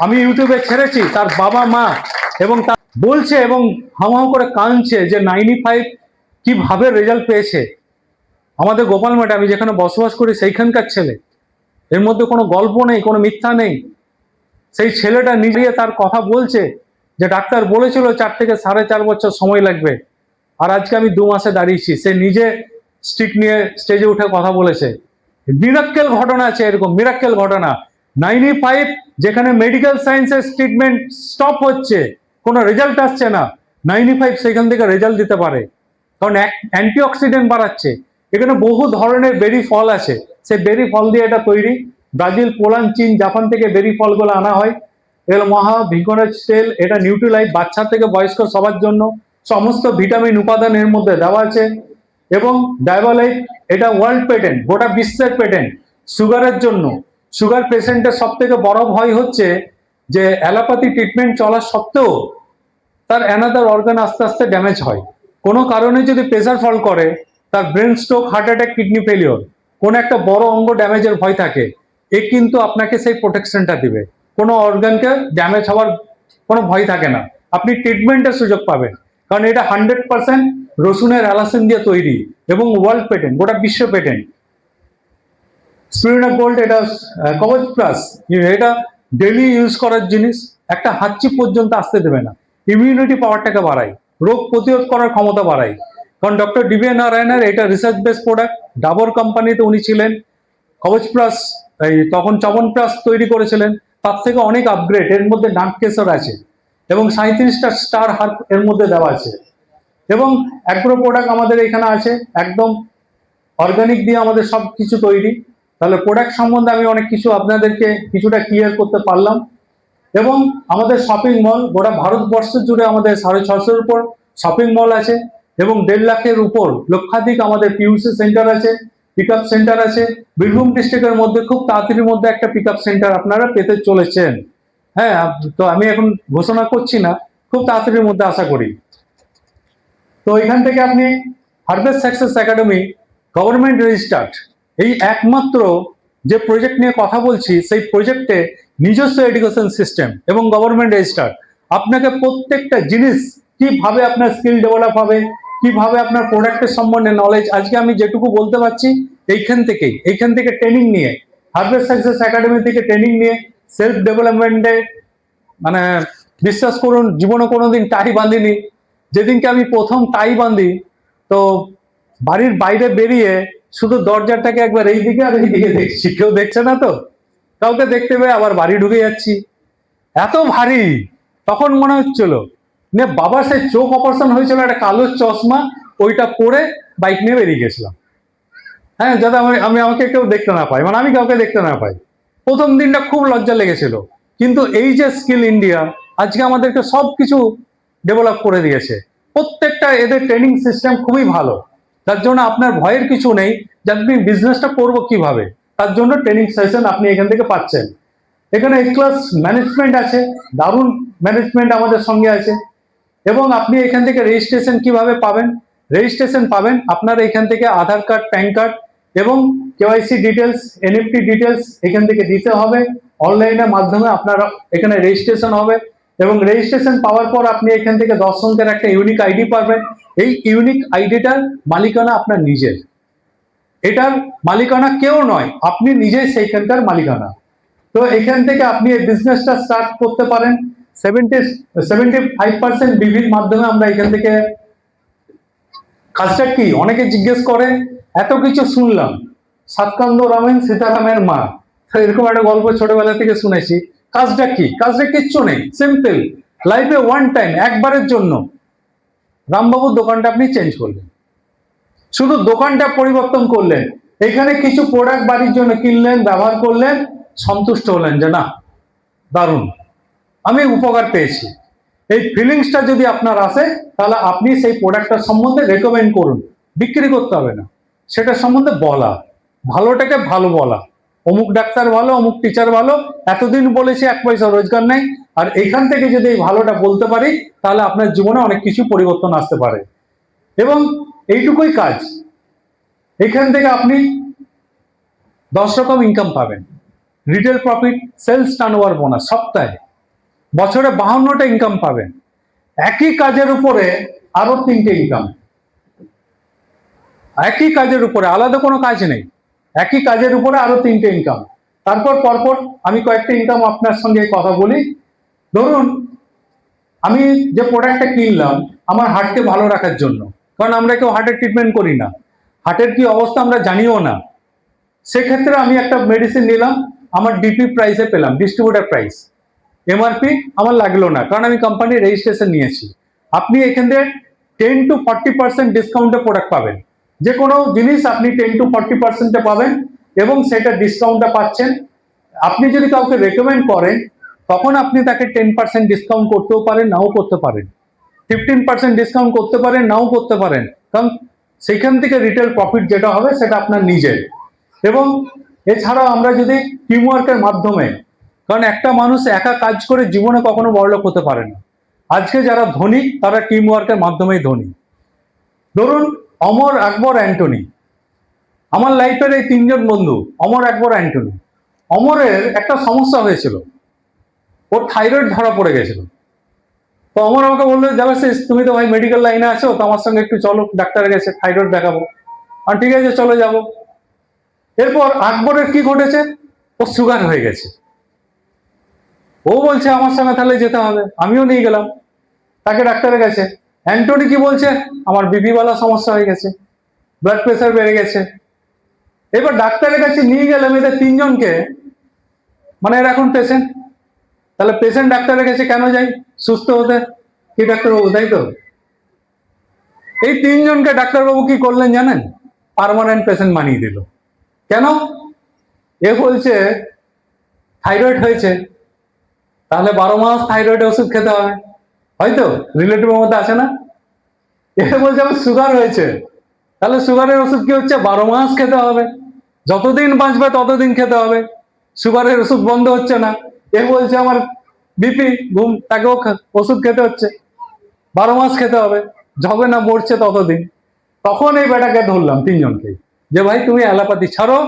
আমি ইউটিউবে ছেড়েছি, তার বাবা মা এবং তার বলছে এবং হাওয়া করে কাঁদছে যে 95 কিভাবে রেজাল্ট পেয়েছে। আমাদের গোপালমাটে আমি যেখানে বসবাস করি সেইখানকার ছেলে, এর মধ্যে কোনো গল্প নেই, কোনো মিথ্যা নেই। সেই ছেলেটা নিজে তার কথা বলছে যে ডাক্তার বলেছিল 4 থেকে 4.5 বছর সময় লাগবে, আর আজকে আমি 2 মাসে দাঁড়িয়েছি। সে নিজে স্টিক নিয়ে স্টেজে উঠে কথা বলেছে। মিরাক্কেল ঘটনা আছে, এরকম মিরাক্কেল ঘটনা। 95 যেখানে মেডিকেল সায়েন্সের ট্রিটমেন্ট স্টপ হচ্ছে, কোনো রেজাল্ট আসছে না, 95 সেখান থেকে রেজাল্ট দিতে পারে। কারণ অ্যান্টিঅক্সিডেন্ট বাড়াচ্ছে। এখানে বহু ধরনের বেরি ফল আছে, সেই বেরি ফল দিয়ে এটা তৈরি। ব্রাজিল, পোল্যান্ড, চীন, জাপান থেকে বেরি ফলগুলো আনা হয়। এগুলো মহা ভিগোনাস তেল, এটা নিউট্রিলাইট, বাচ্চা থেকে বয়স্ক সবার জন্য সমস্ত ভিটামিন উপাদান এর মধ্যে দেওয়া আছে। এবং ডায়াবলাইট, এটা ওয়ার্ল্ড পেটেন্ট, গোটা বিশ্বের পেটেন্ট সুগারের জন্য। সুগার পেশেন্টের সব থেকে বড় ভয় হচ্ছে যে অ্যালোপ্যাথি ট্রিটমেন্ট চলা সত্ত্বেও তার অ্যানাদার অর্গান আস্তে আস্তে ড্যামেজ হয়। কোনো কারণে যদি প্রেসার ফল করে, তার brain stroke, heart attack, kidney failure, কোনো একটা বড় অঙ্গ ড্যামেজের ভয় থাকে। এ কিন্তু আপনাকে সেই প্রোটেকশনটা দিবে, কোনো অর্গানকে ড্যামেজ হওয়ার কোনো ভয় থাকে না, আপনি ট্রিটমেন্টের সুযোগ পাবেন। কারণ এটা 100% রসুনের অ্যালাসিন দিয়ে তৈরি এবং ওয়ার্ল্ড পেটেন্ট, গোটা বিশ্ব পেটেন্ট। স্পিরুলিনা গোল্ড, এটা কবচ প্লাস, এটা ডেলি ইউজ করার জিনিস, একটা হাঁচি পর্যন্ত আসতে দেবে না, ইমিউনিটি পাওয়ারটাকে বাড়ায়, রোগ প্রতিরোধ করার ক্ষমতা বাড়ায়। কারণ ডক্টর ডিবি নারায়ণের এটা রিসার্চ বেস প্রোডাক্ট, ডাবর কোম্পানিতে উনি ছিলেন। কবচ প্লাস এই তখন চবন প্লাস তৈরি করেছিলেন, তার থেকে অনেক আপগ্রেড, এর মধ্যে নাট কেশর আছে এবং 37টা স্টার হার্ব এর মধ্যে দেওয়া আছে। এবং অ্যাগ্রো প্রোডাক্ট আমাদের এখানে আছে, একদম অর্গানিক দিয়ে আমাদের সব কিছু তৈরি। তাহলে প্রোডাক্ট সম্বন্ধে আমি অনেক কিছু আপনাদেরকে কিছুটা ক্লিয়ার করতে পারলাম। এবং আমাদের শপিং মল গোটা ভারতবর্ষ জুড়ে আমাদের 650-এর উপর শপিং মল আছে। এবং 1.5 লাখের উপর লক্ষাধিক আমাদের পিউসি সেন্টার আছে, পিক আপ সেন্টার আছে। বীরভূম ডিস্ট্রিক্টের মধ্যে খুব তাড়াতাড়ির মধ্যে একটা পিক আপ সেন্টার আপনারা পেতে চলেছেন। হ্যাঁ, তো আমি এখন ঘোষণা করছি না, খুব তাড়াতাড়ির মধ্যে আশা করি। তো এখান থেকে আপনি harvest success academy government registered, এই একমাত্র যে প্রজেক্ট নিয়ে কথা বলছি, সেই প্রজেক্টে নিজস্ব এডুকেশন সিস্টেম এবং গভর্নমেন্ট রেজিস্টার্ড। আপনাকে প্রত্যেকটা জিনিস কিভাবে আপনার স্কিল ডেভেলপ হবে, কিভাবে আপনার প্রোডাক্টের সম্বন্ধে নলেজ, আজকে আমি যেটুকু বলতে পারছি এইখান থেকে ট্রেনিং নিয়ে, হারভেস্ট সাকসেস একাডেমি থেকে ট্রেনিং নিয়ে সেলফ ডেভেলপমেন্টে, মানে বিশ্বাস করুন জীবনে কোনোদিন টাই বাঁধিনি। যেদিনকে আমি প্রথম টাই বাঁধি, তো বাড়ির বাইরে বেরিয়ে শুধু দরজাটাকে একবার এইদিকে আর এইদিকে দেখছি, কেউ দেখছে না তো, কাউকে দেখতে পেয়ে আবার বাড়ি ঢুকে যাচ্ছি। এত ভারী তখন মনে হচ্ছিল। বাবার সেই চোখ অপারেশন হয়েছিল, একটা কালো চশমা, ওইটা পরে বাইক নিয়ে বেরিয়ে গেছিলাম। হ্যাঁ, যাতে আমি আমাকে কেউ দেখতে না পাই, মানে আমি কাউকে দেখতে না পাই। প্রথম দিনটা খুব লজ্জা লেগেছিল, কিন্তু এই যে স্কিল ইন্ডিয়া আজকে আমাদেরকে সবকিছু ডেভেলপ করে দিয়েছে। প্রত্যেকটা এদের ট্রেনিং সিস্টেম খুবই ভালো, তার জন্য আপনার ভয়ের কিছু নেই যে আপনি বিজনেসটা করবো কিভাবে, তার জন্য ট্রেনিং সেশন আপনি এখান থেকে পাচ্ছেন। এখানে এ ক্লাস ম্যানেজমেন্ট আছে, দারুণ ম্যানেজমেন্ট আমাদের সঙ্গে আছে। এবং আপনি এখান থেকে রেজিস্ট্রেশন কিভাবে পাবেন? রেজিস্ট্রেশন পাবেন আপনারা এখান থেকে আধার কার্ড, প্যান কার্ড এবং কেওয়াইসি ডিটেলস, এনএফটি ডিটেলস এখান থেকে দিতে হবে। অনলাইনের মাধ্যমে আপনারা এখানে রেজিস্ট্রেশন হবে এবং রেজিস্ট্রেশন পাওয়ার পর আপনি এখান থেকে 10 অঙ্কের একটা ইউনিক আইডি পাবেন। এই ইউনিক আইডিটার মালিকানা আপনার নিজের, এটার মালিকানা কেউ নয়, আপনি নিজেই সেইখানকার মালিকানা। তো এখান থেকে আপনি এই বিজনেসটা স্টার্ট করতে পারেন। 75% বিভির মাধ্যমে আমরা এখান থেকে। কাজটা কি অনেকে জিজ্ঞেস করে, এত কিছু শুনলাম, সাতকান্দ রামায়ণ সীতারামের মা, এরকম একটা গল্প ছোটবেলা থেকে শুনেছি। কাজটা কি? কাজটা কিচ্ছু নেই, সিম্পল। লাইফে ওয়ান টাইম, একবারের জন্য রামবাবুর দোকানটা আপনি চেঞ্জ করলেন, শুধু দোকানটা পরিবর্তন করলেন, এখানে কিছু প্রোডাক্ট বাড়ির জন্য কিনলেন, ব্যবহার করলেন, সন্তুষ্ট হলেন যে না দারুণ, আমি উপকার পেয়েছি। এই ফিলিংসটা যদি আপনার আসে, তাহলে আপনি সেই প্রোডাক্টটার সম্বন্ধে রেকমেন্ড করুন। বিক্রি করতে হবে না, সেটা সম্বন্ধে বলা, ভালোটাকে ভালো বলা, অমুক ডাক্তার ভালো, অমুক টিচার ভালো, এতদিন বলেছি 1 পয়সা রোজগার নেই। আর এখান থেকে যদি এই ভালোটা বলতে পারি, তাহলে আপনার জীবনে অনেক কিছু পরিবর্তন আসতে পারে। এবং এইটুকুই কাজ, এখান থেকে আপনি 10 রকম ইনকাম পাবেন। Retail profit, sales turnover bonus সপ্তাহে, বছরে 52টা ইনকাম পাবেন। একই কাজের উপরে আরো 3টে ইনকাম, একই কাজের উপরে, আলাদা কোনো কাজ নেই, একই কাজের উপরে আরো 3টে ইনকাম। তারপর পরপর আমি কয়েকটা ইনকাম আপনার সঙ্গে কথা বলি। ধরুন আমি যে প্রোডাক্টটা কিনলাম আমার হার্টকে ভালো রাখার জন্য, কারণ আমরা কেউ হার্টের ট্রিটমেন্ট করি না, হার্টের কি অবস্থা আমরা জানিও না। সেক্ষেত্রে আমি একটা মেডিসিন নিলাম, আমার ডিপি প্রাইসে পেলাম, ডিস্ট্রিবিউটার প্রাইস, এমআরপি আমার লাগলো না, কারণ আমি কোম্পানির রেজিস্ট্রেশন নিয়েছি। আপনি এখান থেকে 10 to 40% ডিসকাউন্টে প্রোডাক্ট পাবেন। যে কোনো জিনিস আপনি 10 to 40% পাবেন এবং সেটা ডিসকাউন্টটা পাচ্ছেন। আপনি যদি কাউকে রেকমেন্ড করেন, তখন আপনি তাকে 10% ডিসকাউন্ট করতেও পারেন, নাও করতে পারেন, 15% ডিসকাউন্ট করতে পারেন, নাও করতে পারেন, কারণ সেখান থেকে রিটেল প্রফিট যেটা হবে সেটা আপনার নিজের। এবং এছাড়াও আমরা যদি টিমওয়ার্কের মাধ্যমে, কারণ একটা মানুষ একা কাজ করে জীবনে কখনো বড়লোক হতে পারে না। আজকে যারা ধনী তারা টিমওয়ার্কের মাধ্যমেই ধনী। ধরুন অমর, আকবর, অ্যান্টনি, আমার লাইফের এই 3জন বন্ধু, অমর, আকবর, অ্যান্টনি। অমরের একটা সমস্যা হয়েছিল, ওর থাইরয়েড ধরা পড়ে গেছিল। তো অমর আমাকে বললো, যাবে তুমি তো ভাই মেডিকেল লাইনে আছো, তো আমার সঙ্গে একটু চলো ডাক্তারের কাছে, থাইরয়েড দেখাবো। আর ঠিক আছে চলে যাব। এরপর আকবরের কি ঘটেছে, ও সুগার হয়ে গেছে। ও বলছে আমার সঙ্গে তাহলে যেতে হবে, আমিও নিয়ে গেলাম তাকে ডাক্তারের কাছে। অ্যান্টনি কি বলছে, আমার বিপি ওয়ালা সমস্যা হয়ে গেছে, ব্লাড প্রেশার বেড়ে গেছে। এবার ডাক্তারের কাছে নিয়ে গেলাম এদের 3জনকে, মানে এরা এখন পেশেন্ট। তাহলে পেশেন্ট ডাক্তারের কাছে কেন যাই? সুস্থ হতে, কি ডাক্তারবাবু, তাই তো? এই 3জনকে ডাক্তারবাবু কি করলেন জানেন? পার্মানেন্ট পেশেন্ট বানিয়ে দিল। কেন? এ বলছে থাইরয়েড হয়েছে, তাহলে 12 মাস থাইরয়েড ওষুধ খেতে হবে, হয়তো রিলেটিভের মধ্যে আছে না? এ বলছে আমার সুগার হয়েছে। তাহলে সুগারের ওষুধ কি হচ্ছে? 12 মাস খেতে হবে, যতদিন বাঁচবে ততদিন খেতে হবে। সুগারের ওষুধ বন্ধ হচ্ছে না। এ বলছে আমার বিপি, ঘুম, তাকেও ওষুধ খেতে হচ্ছে, 12 মাস খেতে হবে, যবে না মরছে ততদিন। তখন এই বেটাকে ধরলাম, তিনজনকে, যে ভাই তুমি অ্যালোপ্যাথি ছাড়ো,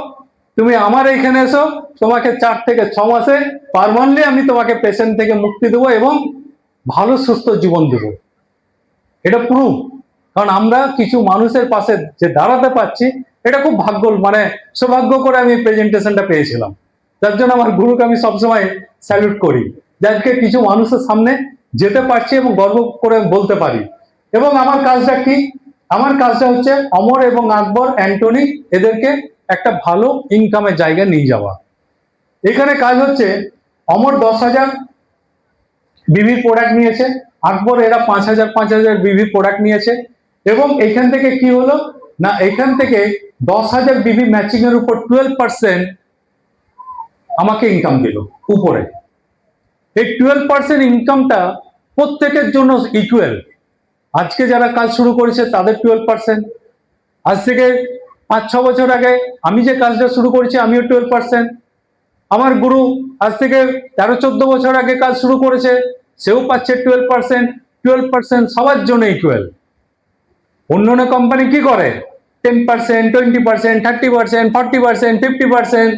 তুমি আমার এইখানে এসো, তোমাকে 4 থেকে 6 মাসে পার্মানেন্টলি আমি তোমাকে পেশেন্ট থেকে মুক্তি দেবো এবং ভালো সুস্থ জীবন দেবো। এটা প্রুফ। কারণ আমরা কিছু মানুষের পাশে যে দাঁড়াতে পারছি, এটা খুব ভাগ্য, মানে সৌভাগ্য করে আমি প্রেজেন্টেশনটা পেয়েছিলাম। যার জন্য আমার গুরুকে আমি সবসময় স্যালুট করি, যাদেরকে কিছু মানুষের সামনে যেতে পারছি এবং গর্ব করে বলতে পারি। এবং আমার কাজটা কি? আমার কাজটা হচ্ছে অমর এবং আকবর, অ্যান্টনি, এদেরকে একটা ভালো ইনকামের জায়গায় নিয়ে যাওয়া। এখানে কাজ হচ্ছে, অমর 10,000 বিভি প্রোডাক্ট নিয়েছে, আকবর এরা 5,000 বিভি প্রোডাক্ট নিয়েছে। এবং এখান থেকে কি হলো না, এখান থেকে 10,000 বিভি ম্যাচিং এর উপর 12% আমাকে ইনকাম দিল উপরে। এই 12% ইনকামটা প্রত্যেকের জন্য ইকুয়াল। আজকে যারা কাজ শুরু করেছে তাদের 12%, আজ থেকে 5-6 বছর আগে আমি যে কাজটা শুরু করেছি আমিও 12%, আমার গুরু আজ থেকে 13-14 বছর আগে কাজ শুরু করেছে, সেও পাচ্ছে 12%। 12% সবার জন্য ইকুয়াল। অন্য কোম্পানি কি করে? 10%, 20%, 30%, 40%, 50%,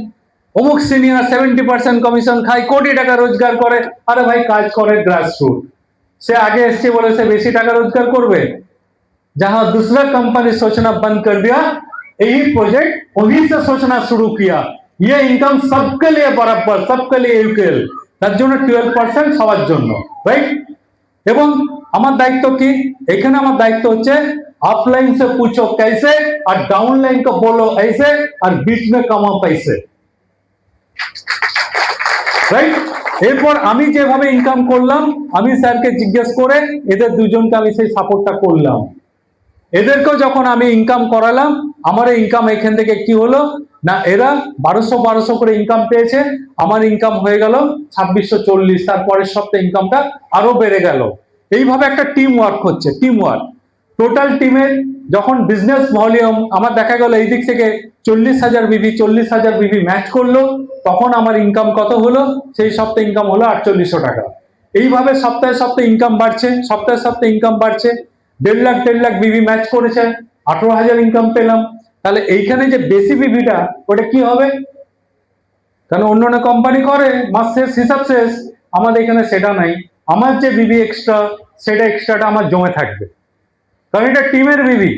অমুক সিনিয়র 70% কমিশন খায়, কোটি টাকা রোজগার করে। আরে ভাই, কাজ করে গ্রাসরুট, সে আগে এসছে বলে সে বেশি টাকা রোজগার করবে? जहां दूसरा कंपनी सोचना बंद कर दिया, यही प्रोजेक्ट उन्हीं से सोचना शुरू किया। ये इनकम सबके लिए बराबर, सबके लिए इक्वल, তার জন্য 12% সবার জন্য, রাইট? এবং আমার দায়িত্ব কি এখানে? আমার দায়িত্ব হচ্ছে अपलाइन से पूछो कैसे और डाउनलाइन को बोलो ऐसे और बीच में कमाओ पैसे, রাইট? এরপর আমি যেভাবে ইনকাম করলাম, আমি স্যারকে জিজ্ঞেস করে এদের দুজনকে আমি সেই সাপোর্টটা করলাম। এদেরকেও যখন আমি ইনকাম করালাম, আমার ইনকাম এখান থেকে কি হলো না, এরা 1200 করে ইনকাম পেয়েছে, আমার ইনকাম হয়ে গেল 2640। তারপরের সপ্তাহে ইনকামটা আরো বেড়ে গেল। এইভাবে একটা টিম ওয়ার্ক হচ্ছে, টিম ওয়ার্ক। টোটাল টিমের যখন বিজনেস ভলিউম আমার দেখা গেল এই দিক থেকে 40,000 বিভি ম্যাচ করলো, তখন আমার ইনকাম কত হলো? সেই সপ্তাহে ইনকাম হলো 4800 টাকা। এইভাবে সপ্তাহে সপ্তাহে ইনকাম বাড়ছে, সপ্তাহে সপ্তাহে ইনকাম বাড়ছে। 1.5 লাখ বিভি ম্যাচ করেছে, 18,000 ইনকাম পেলাম। তাহলে এইখানে যে বেশি বিভিটা, ওটা কি হবে? কারণ অন্য কোম্পানি করে মাস শেষ, হিসাব শেষ, আমাদের এখানে সেটা নাই। আমার যে বিভি এক্সট্রা, সেটা এক্সট্রাটা আমার জমে থাকবে, কারণ এটা টিমের বিভি,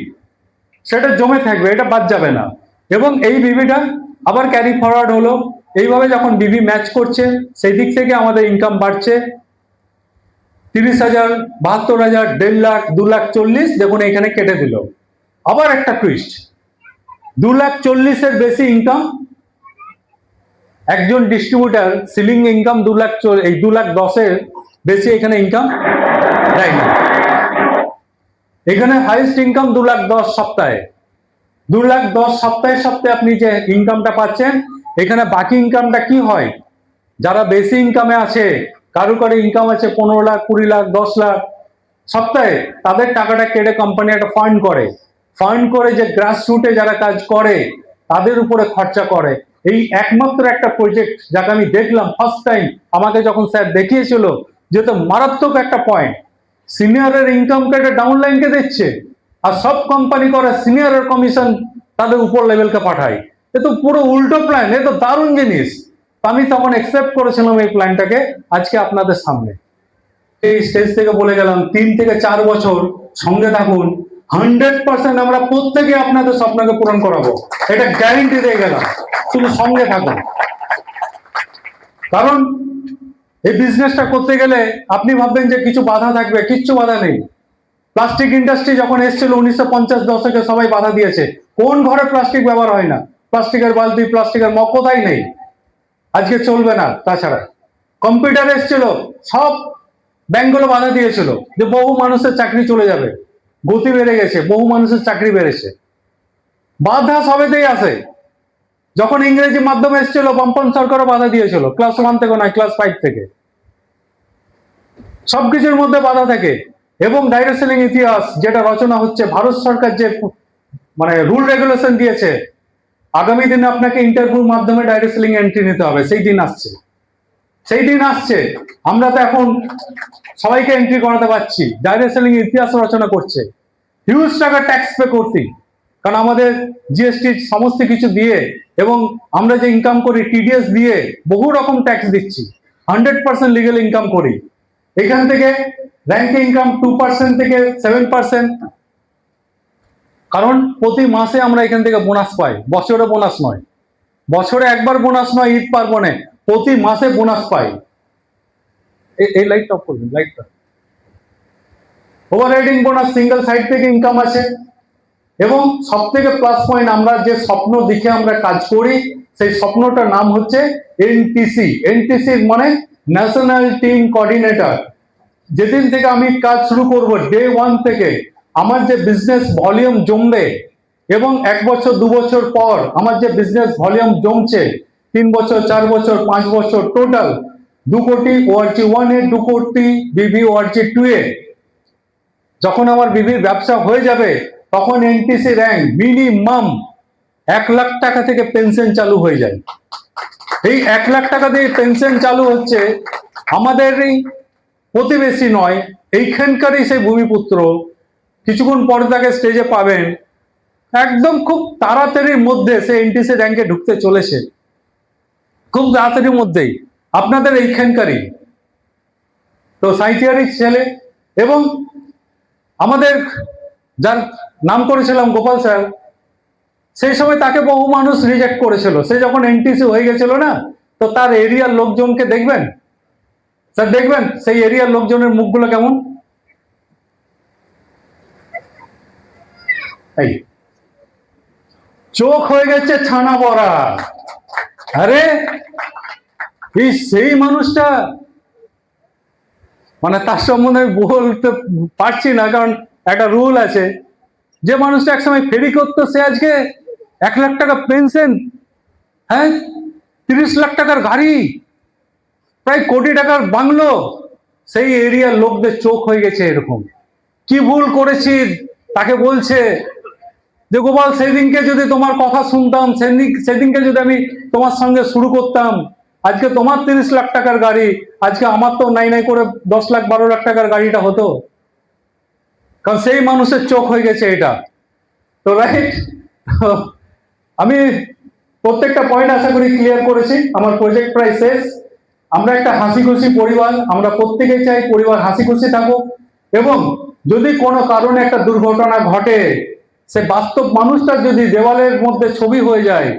সেটা জমে থাকবে, এটা বাদ যাবে না। এবং এই বিভিটা আবার ক্যারি ফরওয়ার্ড হলো। এইভাবে যখন বিভি ম্যাচ করছে, সেই দিক থেকে আমাদের ইনকাম বাড়ছে। 30,000, 72,000, 1.5 লাখ, 2,40,000, দেখুন এখানে কেটে দিল। আবার একটা টুইস্ট, 2,40,000 বেশি ইনকাম একজন ডিস্ট্রিবিউটার, সিলিং ইনকাম 2,10,000 বেশি এখানে ইনকাম দেয় না। এখানে হাইয়েস্ট ইনকাম 2,10,000 সপ্তাহে। 2,10,000 সপ্তাহে সপ্তাহে আপনি যে ইনকামটা পাচ্ছেন, এখানে বাকি ইনকামটা কি হয়? যারা বেশি ইনকামে আছে, কারো ইনকাম আছে 15 লাখ, 20 লাখ, 10 লাখ সপ্তাহে, তাদের টাকাটা কেটে কোম্পানি একটা ফান্ড করে যে গ্রাসরুটে যারা কাজ করে তাদের উপরে খরচা করে। এই একমাত্র একটা প্রজেক্ট যাকে আমি দেখলাম ফার্স্ট টাইম, আমাকে যখন স্যার দেখিয়েছিল, যেহেতু মারাত্মক একটা পয়েন্ট, সিনিয়রের ইনকাম কেটে ডাউনলাইনকে দিচ্ছে, আর সব কোম্পানি করে সিনিয়রের কমিশন তাদের উপর লেভেলকে পাঠায়। এ তো পুরো উল্টো প্ল্যান, এ তো দারুণ জিনিস। আমি তখন অ্যাকসেপ্ট করেছিলাম এই প্ল্যানটাকে। আজকে আপনাদের সামনে এই স্টেজ থেকে বলে গেলাম, 3 থেকে 4 বছর সঙ্গে থাকুন, 100% আমরা প্রত্যেকে আপনাদের স্বপ্নকে পূরণ করাবো, এটা গ্যারেন্টি দিয়ে গেলাম। শুধু সঙ্গে থাকুন। কারণ এই বিজনেসটা করতে গেলে আপনি ভাববেন যে কিছু বাধা থাকবে, কিচ্ছু বাধা নেই। প্লাস্টিক ইন্ডাস্ট্রি যখন এসেছিল 1950 দশকে, সবাই বাধা দিয়েছে। কোন ঘরে প্লাস্টিক ব্যবহার হয় না? প্লাস্টিকের বালতি, প্লাস্টিকের মগ কোথায় নেই? আজকে চলবে না। তাছাড়া কম্পিউটার এসেছিল, সব ব্যাংকগুলো বাধা দিয়েছিল যে বহু মানুষের চাকরি চলে যাবে, গতি বেড়ে গেছে, বহু মানুষের চাকরি বেড়েছে। বাধা সবেতেই আসে। যখন ইংরেজি মাধ্যমে এসেছিল, বামপন সরকারও বাধা দিয়েছিল, ক্লাস 1 থেকে নয়, ক্লাস 5 থেকে। সবকিছুর মধ্যে বাধা থাকে। এবং ডাইরেক্ট সেলিং ইতিহাস যেটা রচনা হচ্ছে, ভারত সরকার যে মানে রুল রেগুলেশন দিয়েছে, আগামী দিনে আপনাকে ইন্টারভিউর মাধ্যমে ডাইরেক্ট সেলিং এন্ট্রি নিতে হবে, সেই দিন আসছে, সেই দিন আসছে। আমরা তো এখন সবাইকে এন্ট্রি করাতে পারছি, ডাইরেক্ট সেলিং ইতিহাস রচনা করছে, হিউজ টাকা ট্যাক্স পে করতে, কারণ আমাদের জিএসটি সমস্ত কিছু দিয়ে এবং আমরা যে ইনকাম করি টিডিএস দিয়ে বহু রকম ট্যাক্স দিচ্ছি, 100% লিগেল ইনকাম করি। এখান থেকে র্যাঙ্কে ইনকাম 2% থেকে 7%, কারণ প্রতি মাসে আমরা এখান থেকে বোনাস পাই, বছরে বোনাস নয়, বছরে একবার বোনাস নয়, ঈদ পার্বণে প্রতি মাসে বোনাস পাই। এই লাইটটা অফ করবেন, লাইটটা। ওভাররাইডিং বোনাস সিঙ্গেল সাইড থেকে ইনকাম আছে। এবং সব থেকে প্লাস পয়েন্ট, আমরা যে স্বপ্ন দেখে আমরা কাজ করি, সেই স্বপ্নটার নাম হচ্ছে এনটিসি। এনটিসি মানে ন্যাশনাল টিম কোঅর্ডিনেটর। যেদিন থেকে আমি কাজ শুরু করব, ডে 1 থেকে আমার যে বিজনেস ভলিউম জমবে, এবং 1 বছর 2 বছর পর আমার যে বিজনেস ভলিউম জমছে, 3 বছর 4 বছর 5 বছর টোটাল 2 কোটি ওআরজি 1 এ, 2 কোটি বিবি ওআরজি 2 এ যখন আমার বিবির ব্যবসা হয়ে যাবে, তখন এনটিসি র্যাঙ্ক মিনিমাম 1 লাখ টাকা থেকে পেনশন চালু হয়ে যায়। এই 1 লাখ টাকা দিয়ে পেনশন চালু হচ্ছে। আমাদের এই প্রতিবেশী নয়, এইখানকারই সেই ভূমিপুত্র। কিছুক্ষণ পরে তাকে স্টেজে পাবেন, একদম খুব তাড়াতাড়ির মধ্যে সে এনটিসি র্যাঙ্কে ঢুকতে চলেছে, খুব তাড়াতাড়ির মধ্যেই, আপনাদের এইখানকারই। তো সাইথিয়ারির ছেলে, এবং আমাদের যার নাম করেছিলাম গোপাল স্যার, সেই সময় তাকে বহু মানুষ রিজেক্ট করেছিল। সে যখন এনটিসি হয়ে গেছিল না, তো তার এরিয়ার লোকজনকে দেখবেন স্যার, দেখবেন সেই এরিয়ার লোকজনের মুখগুলো কেমন, এই চোখ হয়ে গেছে ছানা বড়া। আরে এই সেই মানুষটা, মানে তার সম্বন্ধে আমি বলতে পারছি না, কারণ একটা রুল আছে। যে মানুষটা একসময় ফেরি করতো, সে আজকে 1 লাখ টাকা পেনশন, হ্যাঁ 30 লাখ টাকার গাড়ি, প্রায় কোটি টাকার বাংলো। সেই এরিয়ার লোকদের চোখ হয়ে গেছে এরকম। কি ভুল করেছি তাকে বলছে যে, গোপাল সেদিনকে যদি তোমার কথা শুনতাম, সেদিনকে যদি আমি তোমার সঙ্গে শুরু করতাম, আজকে তোমার 30 লাখ টাকার গাড়ি, আজকে আমার তো নাই নাই করে 10 লাখ 12 লাখ টাকার গাড়িটা হতো। কারণ সেই মানুষের চোখ হয়ে গেছে এটা। তো রাইট, আমি প্রত্যেকটা পয়েন্ট আশা করি ক্লিয়ার করেছি। আমার প্রজেক্ট প্রায় শেষ। আমরা একটা হাসি খুশি পরিবার, আমরা প্রত্যেকেই চাই পরিবার হাসি খুশি থাকুক, এবং যদি কোনো কারণে একটা দুর্ঘটনা ঘটে, সে বাস্তব মানুষটার যদি দেওয়ালের মধ্যে ছবি হয়ে যায়,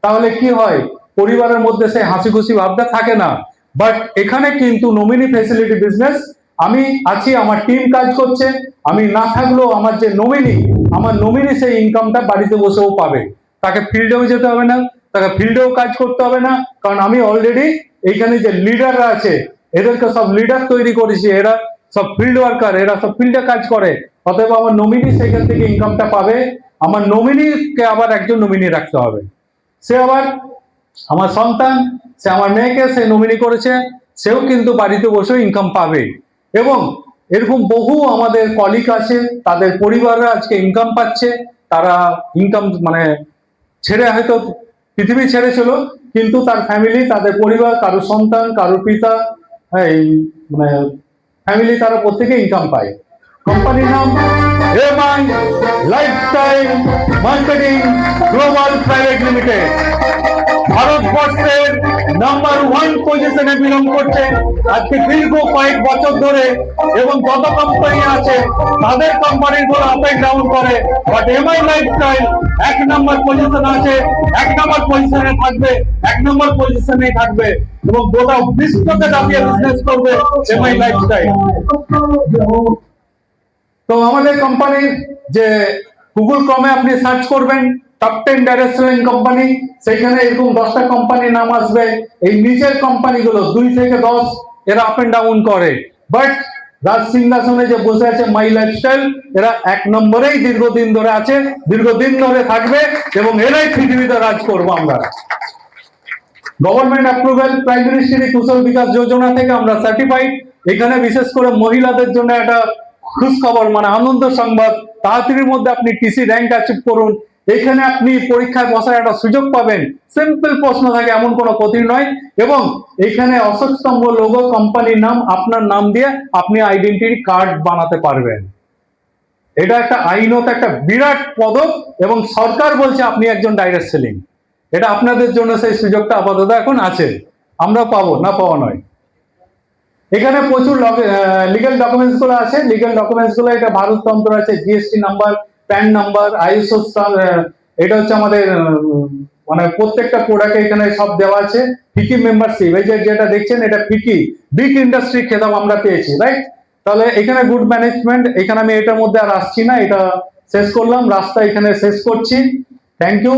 তাহলে কি হয়, পরিবারের মধ্যে সে হাসি খুশি ভাবটা থাকে না। বাট এখানে কিন্তু নমিনি ফ্যাসিলিটি বিজনেস, আমি আছি, আমার টিম কাজ করছে, আমি না থাকলেও আমার যে নমিনি, আমার নমিনি সেই ইনকামটা বাড়িতে বসেও পাবে। তাকে ফিল্ডেও যেতে হবে না, তাকে ফিল্ডেও কাজ করতে হবে না, কারণ আমি অলরেডি এইখানে যে লিডাররা আছে, এদেরকে সব লিডার তৈরি করেছি, এরা সব ফিল্ড ওয়ার্কার, এরা সব ফিল্ডে কাজ করে। অতএব আমার নমিনি সেখান থেকে ইনকামটা পাবে। আমার নমিনিকে আবার একজন নমিনি রাখতে হবে, সে আবার আমার সন্তান, সে আমার মেয়েকে সে নমিনি করেছে, সেও কিন্তু বাড়িতে বসে ইনকাম পাবে। এবং এরকম বহু আমাদের কলিগ আছে, তাদের পরিবাররা আজকে ইনকাম পাচ্ছে। তারা ইনকাম মানে ছেড়ে হয়তো পৃথিবী ছেড়েছিল, কিন্তু তার ফ্যামিলি, তাদের পরিবার, কারো সন্তান, কারো পিতা, এই মানে ফ্যামিলি, তারা প্রত্যেকে ইনকাম পায়। কোম্পানির নাম MI lifestyle marketing global private limited, ভারতবর্ষের নাম্বার 1 পজিশনে বিলং করছে আজকে দীর্ঘ কয়েক বছর ধরে। এবং যত কোম্পানি আছে তাদের কোম্পানিগুলো আপ এন্ড ডাউন করে, বাট এমআই লাইফস্টাইল 1 নম্বর পজিশনে আছে, 1 নম্বর পজিশনে থাকবে, 1 নম্বর পজিশনে থাকবে, এবং গোটা বিশ্বকে দাপিয়ে বিজনেস করবে এমআই লাইফস্টাইল। তো আমাদের কোম্পানির যে গুগল ক্রমে আপনি সার্চ করবেন টপ 10 ডাইরেক্ট সেলিং কোম্পানি, সেখানে এরকম 10টা কোম্পানির নাম আসবে। এই নিচের কোম্পানিগুলো 2 থেকে 10 এরা আপ এন্ড ডাউন করে, বাট রাজ সিংহাসনে যে বসে আছে মাই লাইফস্টাইল, এরা 1 নম্বরেই দীর্ঘদিন ধরে আছে, দীর্ঘদিন ধরে থাকবে, এবং এরাই পৃথিবীতে রাজ করবো আমরা। গভর্নমেন্ট অ্যাপ্রুভেল, প্রাইম মিনিস্টারি কুশল বিকাশ যোজনা থেকে আমরা সার্টিফাইড। এখানে বিশেষ করে মহিলাদের জন্য একটা খোঁজখবর মানে আনন্দ সংবাদ, তাড়াতাড়ির মধ্যে আপনি টিসি র্যাঙ্ক অ্যাচিভ করুন, এখানে আপনি পরীক্ষায় বসার একটা সুযোগ পাবেন। সিম্পল প্রশ্ন থাকে, এমন কোনো কঠিন নয়। এবং এখানে অশোক স্তম্ভ লোগো, কোম্পানির নাম, আপনার নাম দিয়ে আপনি আইডেন্টিটি কার্ড বানাতে পারবেন। এটা একটা আইনত একটা বিরাট পদক, এবং সরকার বলছে আপনি একজন ডাইরেক্ট সেলিং। এটা আপনাদের জন্য সেই সুযোগটা আপাতত এখন আছে, আমরা পাবো না, পাওয়া নয়। এখানে প্রচুর লিগ্যাল ডকুমেন্টস গুলো আছে। লিগ্যাল ডকুমেন্টস গুলো এটা ভারততন্ত্র আছে, GST number, pan number, ISO, এটা হচ্ছে আমাদের মানে প্রত্যেকটা প্রোডাক্ট এখানে সব দেওয়া আছে। ফিকি মেম্বারশিপ, এই যে যেটা দেখছেন এটা ফিকি বিগ ইন্ডাস্ট্রি খেতাব আমরা পেয়েছি, রাইট? তাহলে এখানে গুড ম্যানেজমেন্ট, এখানে আমি এটার মধ্যে আর আসছি না, এটা শেষ করলাম, রাস্তা এখানে শেষ করছি। Thank you.